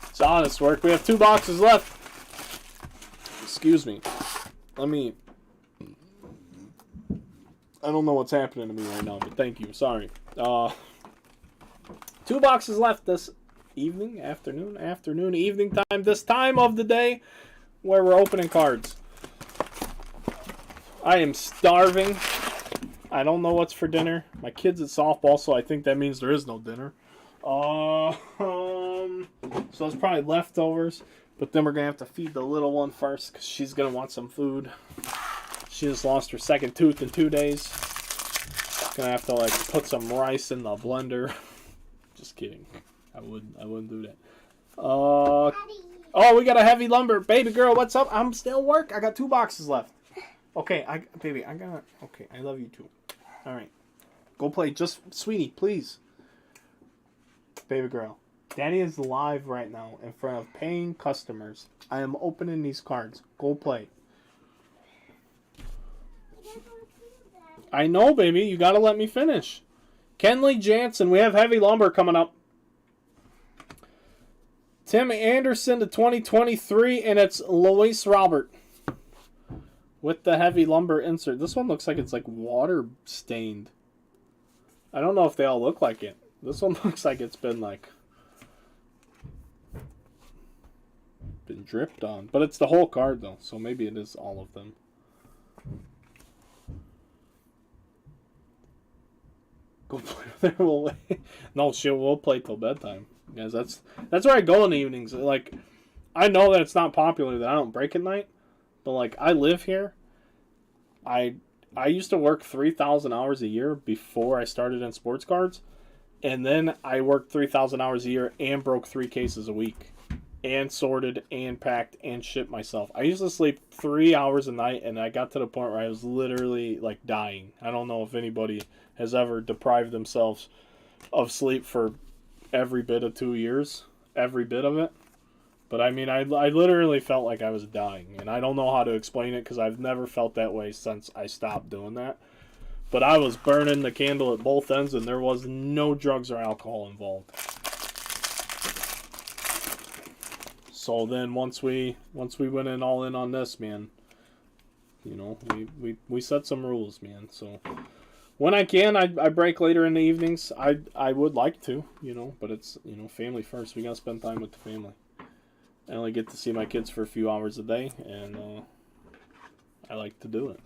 Speaker 1: It's honest work. We have 2 boxes left. Excuse me. I don't know what's happening to me right now, but thank you. Sorry. 2 boxes left this evening, evening time. This time of the day where we're opening cards. I am starving. I don't know what's for dinner. My kid's at softball, so I think that means there is no dinner. So it's probably leftovers. But then we're going to have to feed the little one first because she's going to want some food. She just lost her second tooth in 2 days. Going to have to like put some rice in the blender. Just kidding. I wouldn't do that. Oh, we got a heavy lumber. Baby girl, what's up? I'm still work. I got 2 boxes left. Okay, okay, I love you too. All right. Go play. Just, sweetie, please. Baby girl. Daddy is live right now in front of paying customers. I am opening these cards. Go play. I know, baby. You got to let me finish. Kenley Jansen. We have heavy lumber coming up. Tim Anderson to 2023, and it's Luis Robert. With the heavy lumber insert. This one looks like it's like water stained. I don't know if they all look like it. This one looks like it's been like dripped on. But it's the whole card though, so maybe it is all of them. we'll no shit. We'll play till bedtime, guys. That's where I go in the evenings. Like, I know that it's not popular that I don't break at night, but like I live here. I used to work 3,000 hours a year before I started in sports cards, and then I worked 3,000 hours a year and broke 3 cases a week, and sorted and packed and shipped myself. I used to sleep 3 hours a night, and I got to the point where I was literally like dying. I don't know if anybody has ever deprived themselves of sleep for every bit of 2 years, every bit of it. But I mean, I literally felt like I was dying, and I don't know how to explain it because I've never felt that way since I stopped doing that. But I was burning the candle at both ends, and there was no drugs or alcohol involved. So then once we went in all in on this, man, you know, we set some rules, man. So when I can, I break later in the evenings. I would like to, you know, but it's, you know, family first. We gotta spend time with the family. I only get to see my kids for a few hours a day, and I like to do it.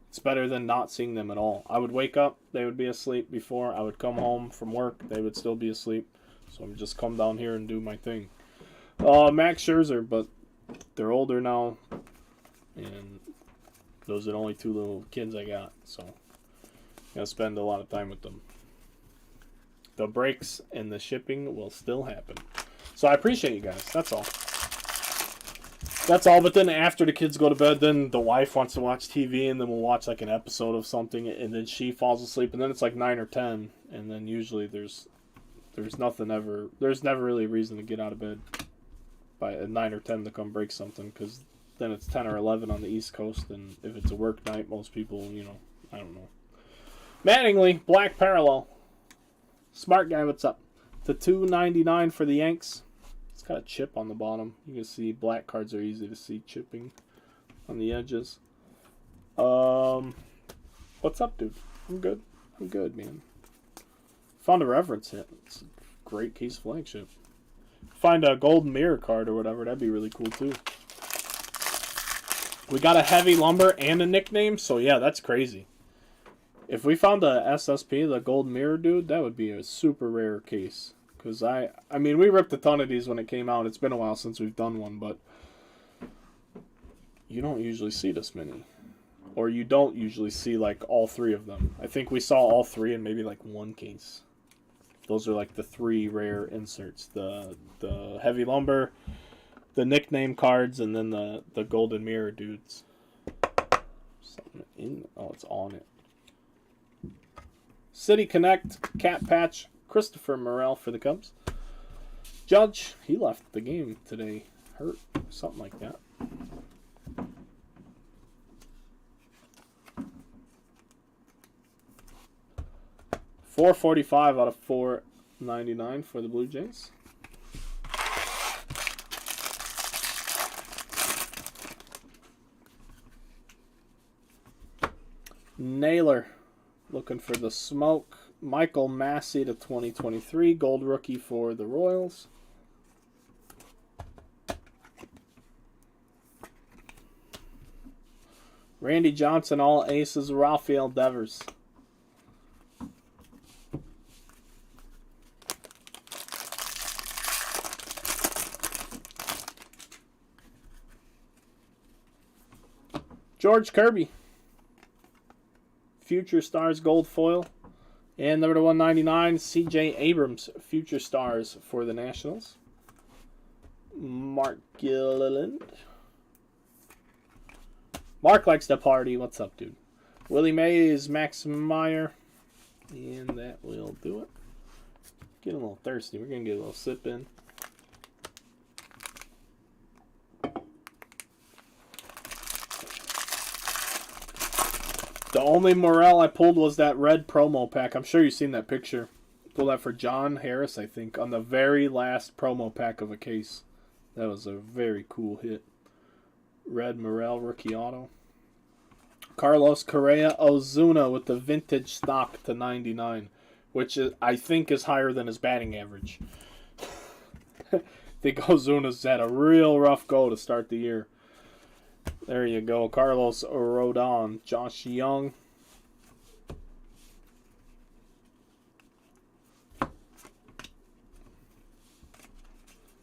Speaker 1: It's better than not seeing them at all. I would wake up, they would be asleep before. I would come home from work, they would still be asleep. So I would just come down here and do my thing. Max Scherzer, but they're older now, and those are the only 2 little kids I got. So I gotta spend a lot of time with them. The breaks and the shipping will still happen. So I appreciate you guys. That's all. That's all. But then after the kids go to bed, then the wife wants to watch TV, and then we'll watch like an episode of something, and then she falls asleep, and then it's like 9 or 10, and then usually there's never really a reason to get out of bed by 9 or 10 to come break something, because then it's 10 or 11 on the East Coast, and if it's a work night, most people, you know, I don't know. Mattingly, Black Parallel. Smart guy, what's up? The $2.99 for the Yanks. It's got a chip on the bottom. You can see black cards are easy to see chipping on the edges. What's up, dude? I'm good, man. Found a reference hit. It's a great case flagship. Find a golden mirror card or whatever. That'd be really cool too. We got a heavy lumber and a nickname, so yeah, that's crazy. If we found a SSP, the golden mirror dude, that would be a super rare case. Because I mean, we ripped a ton of these when it came out. It's been a while since we've done one, but you don't usually see this many. Or you don't usually see, like, all 3 of them. I think we saw all 3 in maybe, like, 1 case. Those are, like, the 3 rare inserts. The heavy lumber, the nickname cards, and then the golden mirror dudes. Something in... Oh, it's on it. City Connect, Cat Patch, Christopher Morel for the Cubs. Judge, he left the game today. Hurt. Something like that. $4.45 out of $4.99 for the Blue Jays. Naylor, looking for the smoke. Michael Massey to 2023, gold rookie for the Royals. Randy Johnson, all aces. Rafael Devers. George Kirby, Future Stars gold foil. And number to 199, C.J. Abrams, Future Stars for the Nationals. Mark Gilliland. Mark likes to party. What's up, dude? Willie Mays, Max Meyer. And that will do it. Getting a little thirsty. We're going to get a little sip in. The only Morel I pulled was that red promo pack. I'm sure you've seen that picture. Pulled that for John Harris, I think, on the very last promo pack of a case. That was a very cool hit. Red Morel rookie auto. Carlos Correa Ozuna with the vintage stock to 99, which I think is higher than his batting average. I think Ozuna's had a real rough go to start the year. There you go. Carlos Rodon. Josh Young.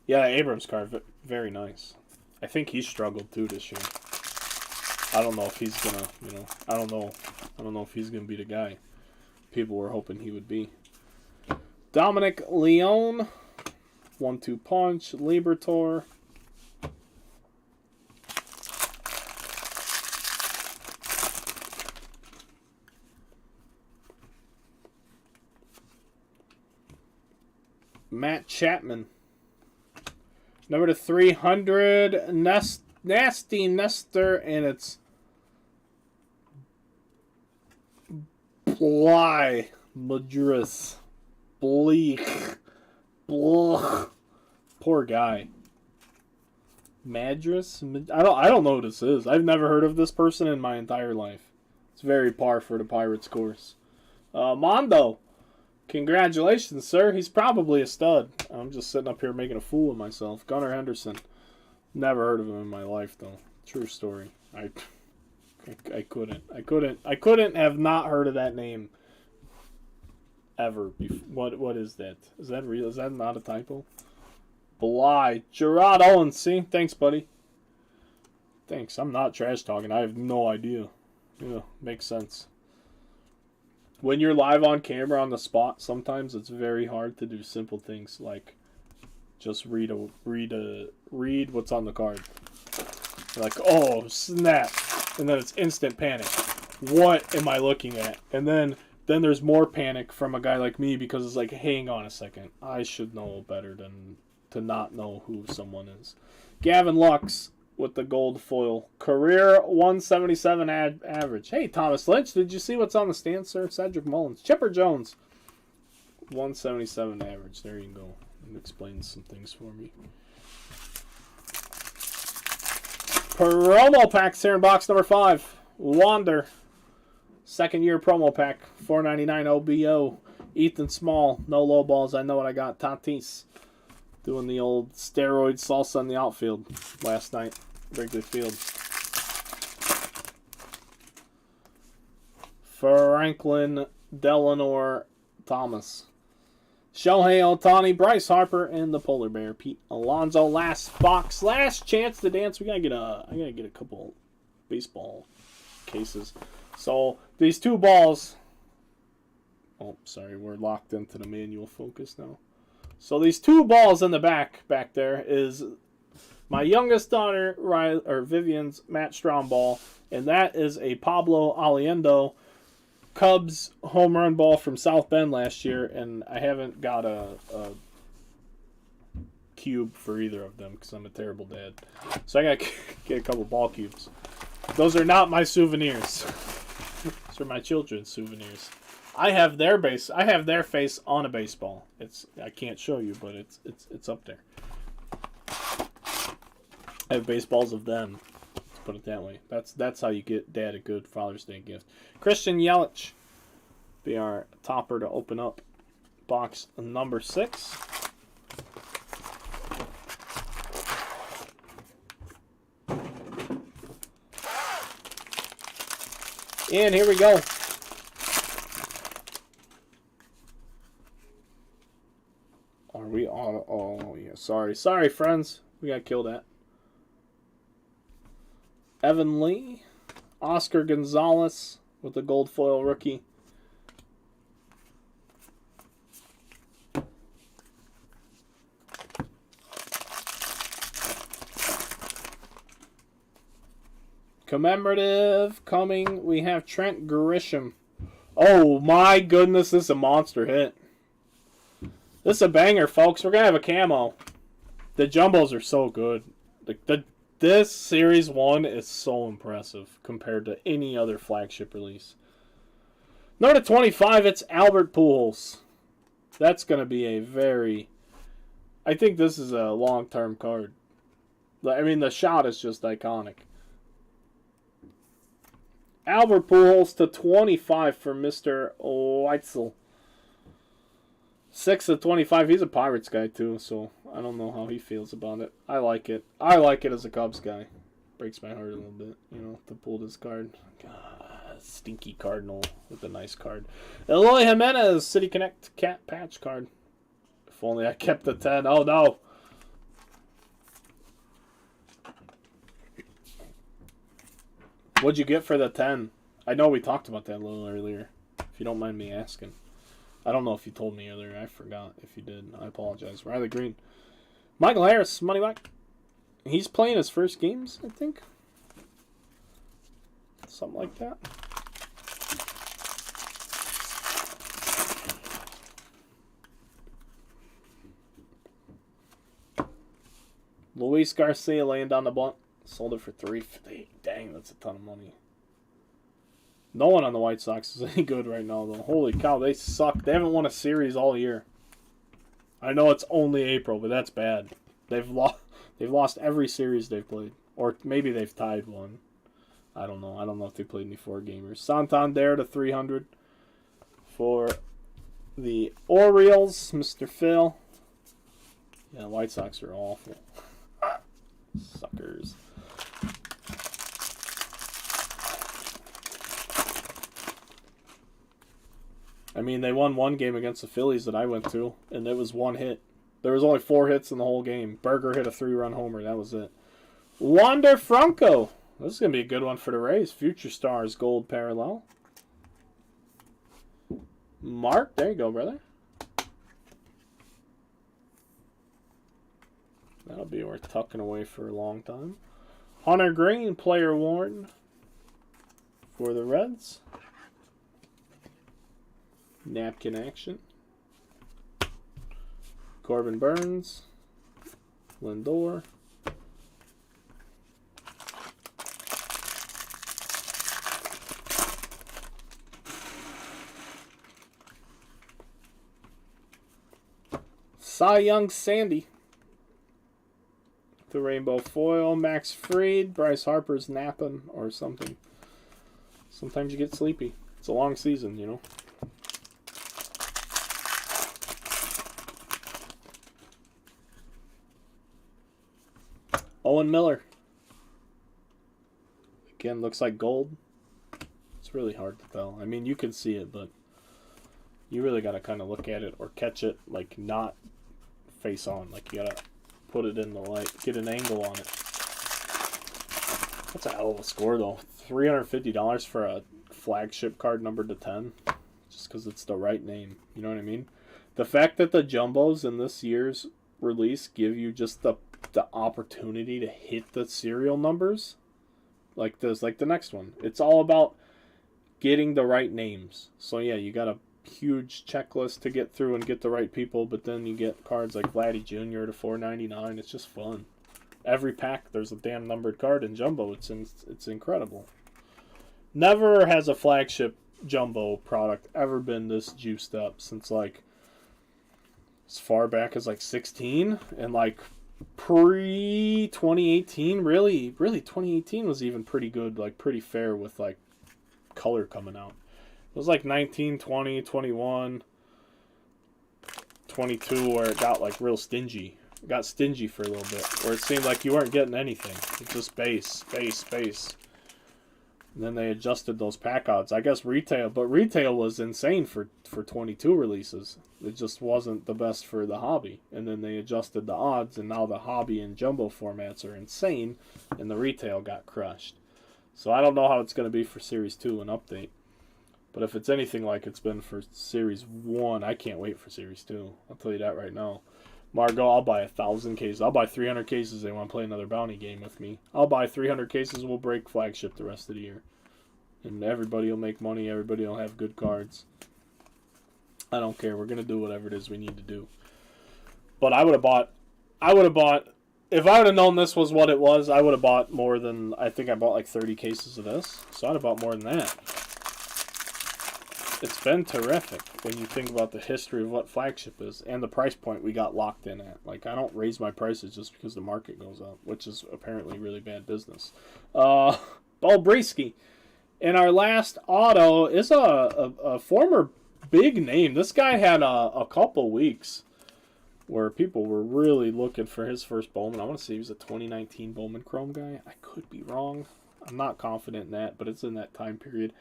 Speaker 1: Yeah, Abrams card, very nice. I think he struggled too this year. I don't know if he's gonna, I don't know if he's gonna be the guy people were hoping he would be. Dominic Leone, 1-2 punch, Libertor. Matt Chapman. Number to 300, Nasty Nestor, and it's Bly Madras. Bleak. Blah. Poor guy. Madras? I don't know what this is. I've never heard of this person in my entire life. It's very par for the Pirates course. Mondo. Congratulations, sir. He's probably a stud. I'm just sitting up here making a fool of myself. Gunnar Henderson. Never heard of him in my life, though. True story. I couldn't have not heard of that name ever. What is that? Is that real? Is that not a typo? Bly. Gerard Owens. See? Thanks, buddy. Thanks. I'm not trash talking. I have no idea. Yeah, makes sense. When you're live on camera on the spot, sometimes it's very hard to do simple things like just read what's on the card. Like, oh snap, and then it's instant panic. What am I looking at? And then there's more panic from a guy like me because it's like, hang on a second, I should know better than to not know who someone is. Gavin Lux with the gold foil. Career 177 average. Hey, Thomas Lynch, did you see what's on the stand, sir? Cedric Mullins. Chipper Jones. 177 average. There you go. It explains some things for me. Promo packs here in box number 5. Wander. Second year promo pack. $4.99 OBO. Ethan Small. No low balls. I know what I got. Tatis. Doing the old steroid salsa in the outfield last night. Wrigley Field. Franklin Delano Thomas. Shohei Ohtani, Bryce Harper, and the Polar Bear. Pete Alonso. Last box. Last chance to dance. I gotta get a couple baseball cases. So these two balls. Oh, sorry, we're locked into the manual focus now. So these two balls in the back there is my youngest daughter, Vivian's Matt Strahm ball, and that is a Pablo Aliendo Cubs home run ball from South Bend last year, and I haven't got a cube for either of them because I'm a terrible dad. So I got to get a couple ball cubes. Those are not my souvenirs. Those are my children's souvenirs. I have their face on a baseball. I can't show you, but it's up there. I have baseballs of them. Let's put it that way. That's how you get Dad a good Father's Day gift. Christian Yelich, be our topper to open up box number 6. And here we go. Are we on? Oh yeah, sorry friends. We got killed at. Evan Lee, Oscar Gonzalez with the gold foil rookie. Commemorative coming. We have Trent Grisham. Oh my goodness, this is a monster hit. This is a banger, folks. We're going to have a camo. The jumbos are so good. This Series 1 is so impressive compared to any other flagship release. Number 25, it's Albert Pujols. That's going to be a very... I think this is a long-term card. I mean, the shot is just iconic. Albert Pujols to 25 for Mr. Weitzel. 6 of 25. He's a Pirates guy too, so I don't know how he feels about it. I like it. I like it as a Cubs guy. Breaks my heart a little bit, to pull this card. God, stinky Cardinal with a nice card. Eloy Jimenez, City Connect Cat Patch card. If only I kept the 10. Oh no. What'd you get for the 10? I know we talked about that a little earlier. If you don't mind me asking. I don't know if you told me earlier. I forgot if you did. I apologize. Riley Green. Michael Harris, money back. He's playing his first games, I think. Something like that. Luis Garcia laying down the blunt. Sold it for $350. Dang, that's a ton of money. No one on the White Sox is any good right now, though. Holy cow, they suck. They haven't won a series all year. I know it's only April, but that's bad. They've lost every series they've played. Or maybe they've tied one. I don't know. I don't know if they played any 4-gamers. Santander to 300 for the Orioles, Mr. Phil. Yeah, White Sox are awful. Suckers. I mean, they won one game against the Phillies that I went to, and it was one hit. There was only 4 hits in the whole game. Berger hit a 3-run homer. That was it. Wander Franco. This is going to be a good one for the Rays. Future Stars Gold Parallel. Mark, there you go, brother. That'll be worth tucking away for a long time. Hunter Green, player worn for the Reds. Napkin action. Corbin Burns. Lindor. Cy Young Sandy. The rainbow foil. Max Fried. Bryce Harper's napping or something. Sometimes you get sleepy. It's a long season, you know. Owen Miller. Again, looks like gold. It's really hard to tell. I mean, you can see it, but you really got to kind of look at it or catch it, like, not face on. Like, you got to put it in the light, get an angle on it. That's a hell of a score, though. $350 for a flagship card numbered to 10, just because it's the right name. You know what I mean? The fact that the jumbos in this year's release give you just the opportunity to hit the serial numbers, like this, like the next one. It's all about getting the right names. So yeah, you got a huge checklist to get through and get the right people, but then you get cards like Vladdy Jr. to $4.99. It's just fun. Every pack there's a damn numbered card in jumbo. It's incredible. Never has a flagship jumbo product ever been this juiced up since like as far back as like 16 and like pre 2018. Really 2018 was even pretty good, like pretty fair with like color coming out. It was like 19, 20, 21, 22 where it got like real stingy. It got stingy for a little bit where it seemed like you weren't getting anything. It's just base. And then they adjusted those pack odds. I guess retail was insane for 22 releases. It just wasn't the best for the hobby. And then they adjusted the odds, and now the hobby and jumbo formats are insane, and the retail got crushed. So I don't know how it's going to be for Series 2 and Update. But if it's anything like it's been for Series 1, I can't wait for Series 2. I'll tell you that right now. Margot, I'll buy 1,000 cases. I'll buy 300 cases. They want to play another bounty game with me. I'll buy 300 cases. We'll break flagship the rest of the year. And everybody will make money. Everybody will have good cards. I don't care. We're going to do whatever it is we need to do. But I would have bought, if I would have known this was what it was, I would have bought more than, I think I bought like 30 cases of this. So I'd have bought more than that. It's been terrific when you think about the history of what flagship is and the price point we got locked in at. Like, I don't raise my prices just because the market goes up, which is apparently really bad business. Balbrisky. And our last auto is a former big name. This guy had a couple weeks where people were really looking for his first Bowman. I want to say he was a 2019 Bowman Chrome guy. I could be wrong. I'm not confident in that, but it's in that time period.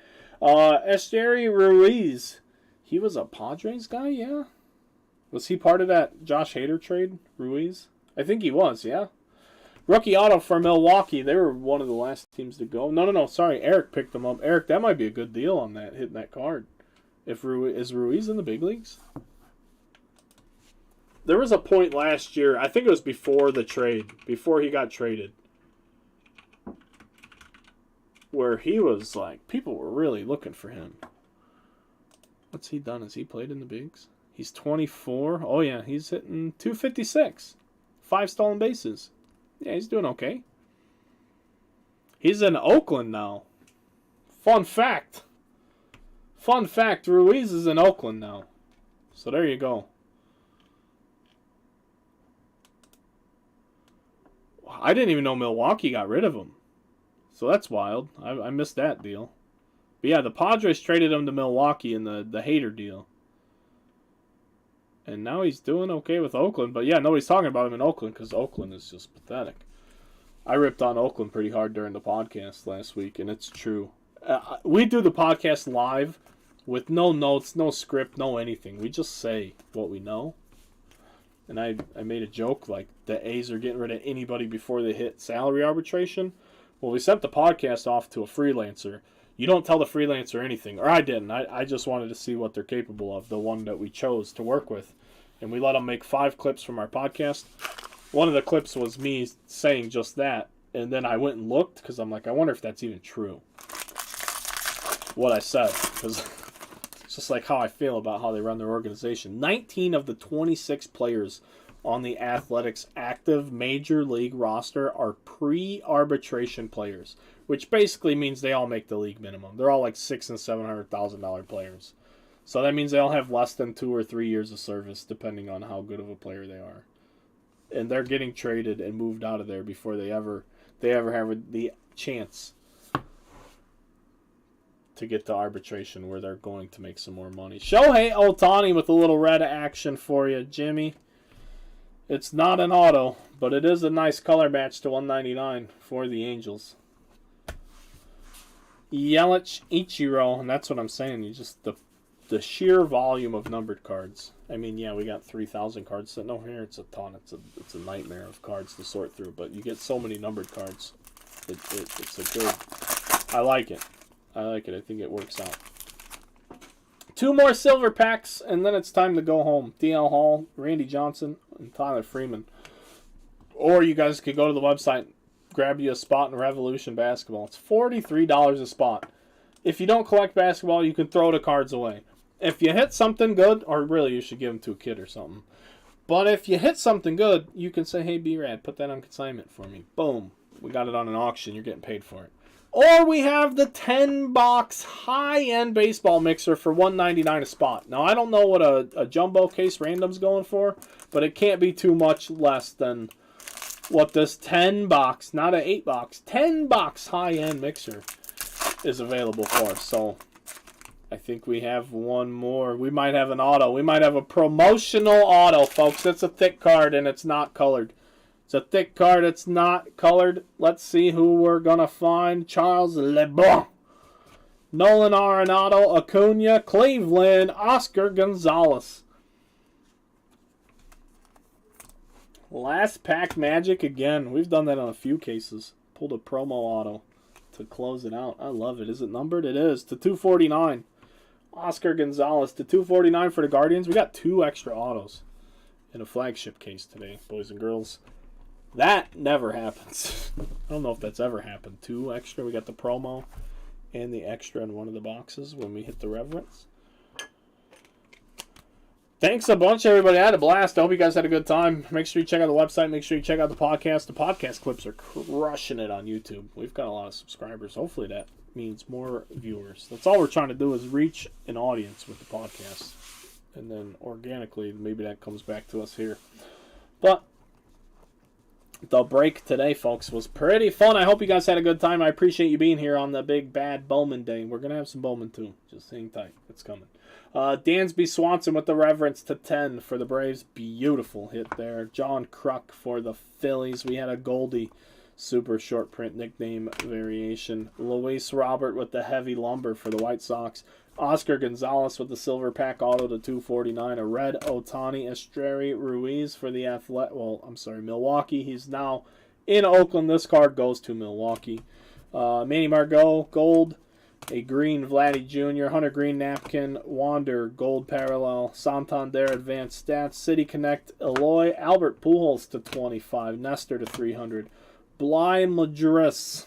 Speaker 1: Esteury Ruiz. He was a Padres guy, yeah? Was he part of that Josh Hader trade, Ruiz? I think he was, yeah? Rookie auto for Milwaukee. They were one of the last teams to go. No. Sorry, Eric picked them up. Eric, that might be a good deal on that, hitting that card. Is Ruiz in the big leagues? There was a point last year, I think it was before the trade, before he got traded, where he was like, people were really looking for him. What's he done? Has he played in the bigs? He's 24. Oh, yeah, he's hitting 256. 5 stolen bases. Yeah, he's doing okay. He's in Oakland now. Fun fact. Ruiz is in Oakland now. So there you go. I didn't even know Milwaukee got rid of him. So that's wild. I missed that deal. But yeah, the Padres traded him to Milwaukee in the Hader deal. And now he's doing okay with Oakland. But yeah, nobody's talking about him in Oakland because Oakland is just pathetic. I ripped on Oakland pretty hard during the podcast last week, and it's true. We do the podcast live with no notes, no script, no anything. We just say what we know. And I made a joke like the A's are getting rid of anybody before they hit salary arbitration. Well, we sent the podcast off to a freelancer. You don't tell the freelancer anything. Or I didn't. I just wanted to see what they're capable of, the one that we chose to work with. And we let them make 5 clips from our podcast. One of the clips was me saying just that. And then I went and looked because I'm like, I wonder if that's even true. What I said. Because it's just like how I feel about how they run their organization. 19 of the 26 players on the Athletics active major league roster are pre-arbitration players, which basically means they all make the league minimum. They're all like $600,000 and $700,000 players. So that means they all have less than 2 or 3 years of service, depending on how good of a player they are. And they're getting traded and moved out of there before they ever have the chance to get to arbitration where they're going to make some more money. Shohei Ohtani with a little red action for you, Jimmy. It's not an auto, but it is a nice color match to 199 for the Angels. Yelich Ichiro, and that's what I'm saying. You just the sheer volume of numbered cards. I mean, yeah, we got 3,000 cards sitting over here. It's a ton. It's a nightmare of cards to sort through. But you get so many numbered cards. It's a good. I like it. I think it works out. 2 more silver packs, and then it's time to go home. DL Hall, Randy Johnson, and Tyler Freeman. Or you guys could go to the website, grab you a spot in Revolution Basketball. It's $43 a spot. If you don't collect basketball, you can throw the cards away. If you hit something good, or really you should give them to a kid or something. But if you hit something good, you can say, hey, B-Rad, put that on consignment for me. Boom. We got it on an auction. You're getting paid for it. Or we have the 10-box high-end baseball mixer for $199 a spot. Now, I don't know what a jumbo case random's going for, but it can't be too much less than what this 10-box, not an 8-box, 10-box high-end mixer is available for. So, I think we have one more. We might have an auto. We might have a promotional auto, folks. It's a thick card, and it's not colored. It's a thick card. It's not colored. Let's see who we're going to find. Charles LeBlanc. Nolan Arenado, Acuna, Cleveland, Oscar Gonzalez. Last pack magic again. We've done that on a few cases. Pulled a promo auto to close it out. I love it. Is it numbered? It is. To 249. Oscar Gonzalez to 249 for the Guardians. We got 2 extra autos in a flagship case today, boys and girls. That never happens. I don't know if that's ever happened. 2 extra. We got the promo and the extra in one of the boxes when we hit the Reverence. Thanks a bunch, everybody. I had a blast. I hope you guys had a good time. Make sure you check out the website. Make sure you check out the podcast. The podcast clips are crushing it on YouTube. We've got a lot of subscribers. Hopefully that means more viewers. That's all we're trying to do is reach an audience with the podcast. And then organically, maybe that comes back to us here. But the break today, folks, was pretty fun. I hope you guys had a good time. I appreciate you being here on the big bad Bowman day. We're going to have some Bowman too. Just hang tight. It's coming. Dansby Swanson with the Reverence to 10 for the Braves. Beautiful hit there. John Kruk for the Phillies. We had a Goldie super short print nickname variation. Luis Robert with the heavy lumber for the White Sox. Oscar Gonzalez with the silver pack auto to 249. A red Ohtani Estrella Ruiz for the Milwaukee. He's now in Oakland. This card goes to Milwaukee. Manny Margot, gold. A green Vladdy Jr., Hunter Green napkin, Wander, gold parallel, Santander advanced stats, City Connect, Eloy, Albert Pujols to 25, Nestor to 300, Bly Madris,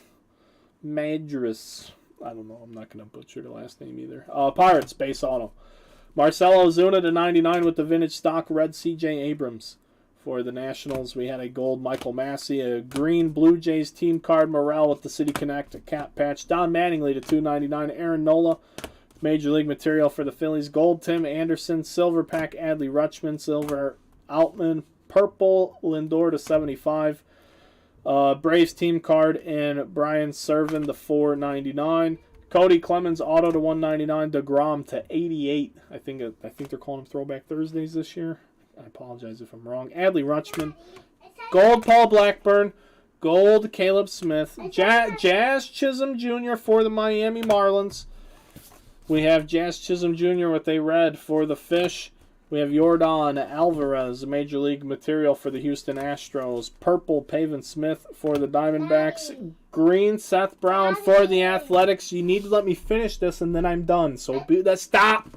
Speaker 1: I don't know, I'm not going to butcher the last name either. Pirates, base auto. Marcelo Ozuna to 99 with the vintage stock red CJ Abrams. For the Nationals, we had a gold Michael Massey, a green Blue Jays team card Morel with the City Connect, a cap patch. Don Mattingly to 299. Aaron Nola, Major League material for the Phillies. Gold Tim Anderson, silver pack Adley Rutschman, silver Outman, purple Lindor to 75. Braves team card and Brian Servin to 499. Cody Clemens auto to 199. DeGrom to 88. I think they're calling them Throwback Thursdays this year. I apologize if I'm wrong. Adley Rutschman. Gold Paul Blackburn. Gold Caleb Smith. Jazz Chisholm Jr. for the Miami Marlins. We have Jazz Chisholm Jr. with a red for the Fish. We have Yordan Alvarez, Major League material for the Houston Astros. Purple Pavin Smith for the Diamondbacks. Green Seth Brown for the Athletics. You need to let me finish this and then I'm done. So stop.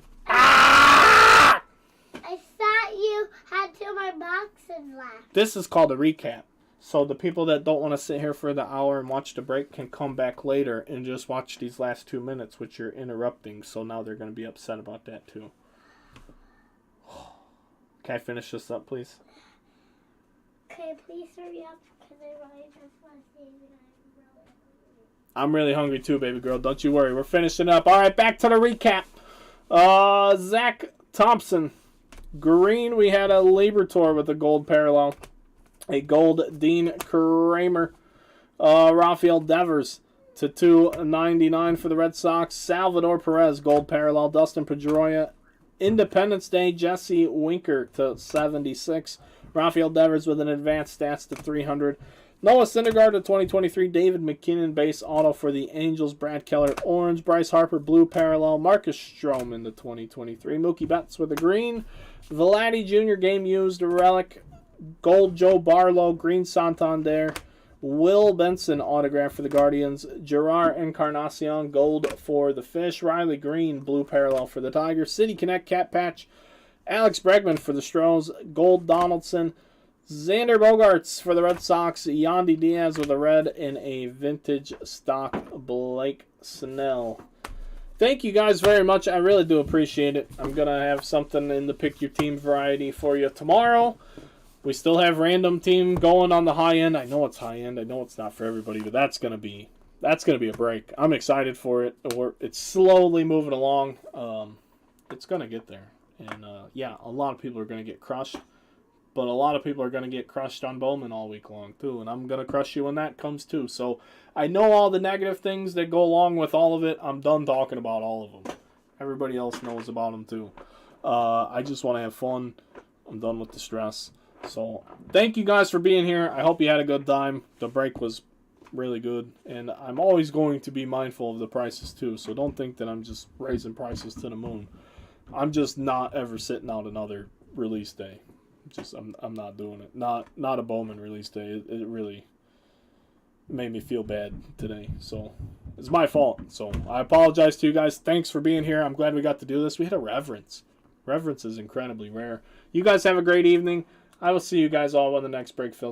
Speaker 2: I thought you had two more boxes left.
Speaker 1: This is called a recap. So the people that don't want to sit here for the hour and watch the break can come back later and just watch these last 2 minutes, which you're interrupting. So now they're going to be upset about that too. Can I finish this up, please?
Speaker 2: Okay, please hurry up because I really just want to see you.
Speaker 1: I'm really hungry too, baby girl. Don't you worry. We're finishing up. All right, back to the recap. Zach Thompson. Green, we had a Libertor with a gold parallel. A gold Dean Kramer. Rafael Devers to 299 for the Red Sox. Salvador Perez, gold parallel. Dustin Pedroia. Independence Day, Jesse Winker to 76. Rafael Devers with an advanced stats to 300. Noah Syndergaard to 2023. David McKinnon base auto for the Angels. Brad Keller orange. Bryce Harper blue parallel. Marcus Stroman to 2023. Mookie Betts with a green. Vladdy Jr. game used relic. Gold Joe Barlow. Green Santander. Will Benson autograph for the Guardians. Gerard Encarnacion gold for the Fish. Riley Green blue parallel for the Tigers. City Connect cap patch. Alex Bregman for the Stros. Gold Donaldson. Xander Bogaerts for the Red Sox. Yandy Diaz with a red and a vintage stock Blake Snell. Thank you guys very much. I really do appreciate it. I'm going to have something in the pick your team variety for you tomorrow. We still have random team going on the high end. I know it's high end. I know it's not for everybody, but that's going to be a break. I'm excited for it. It's slowly moving along. It's going to get there. And yeah, a lot of people are going to get crushed. But a lot of people are going to get crushed on Bowman all week long, too. And I'm going to crush you when that comes, too. So I know all the negative things that go along with all of it. I'm done talking about all of them. Everybody else knows about them, too. I just want to have fun. I'm done with the stress. So thank you guys for being here. I hope you had a good time. The break was really good. And I'm always going to be mindful of the prices, too. So don't think that I'm just raising prices to the moon. I'm just not ever sitting out another release day. I'm not doing it. Not a Bowman release day. It really made me feel bad today. So it's my fault. So I apologize to you guys. Thanks for being here. I'm glad we got to do this. We had a reverence. Reverence is incredibly rare. You guys have a great evening. I will see you guys all on the next break, Phil.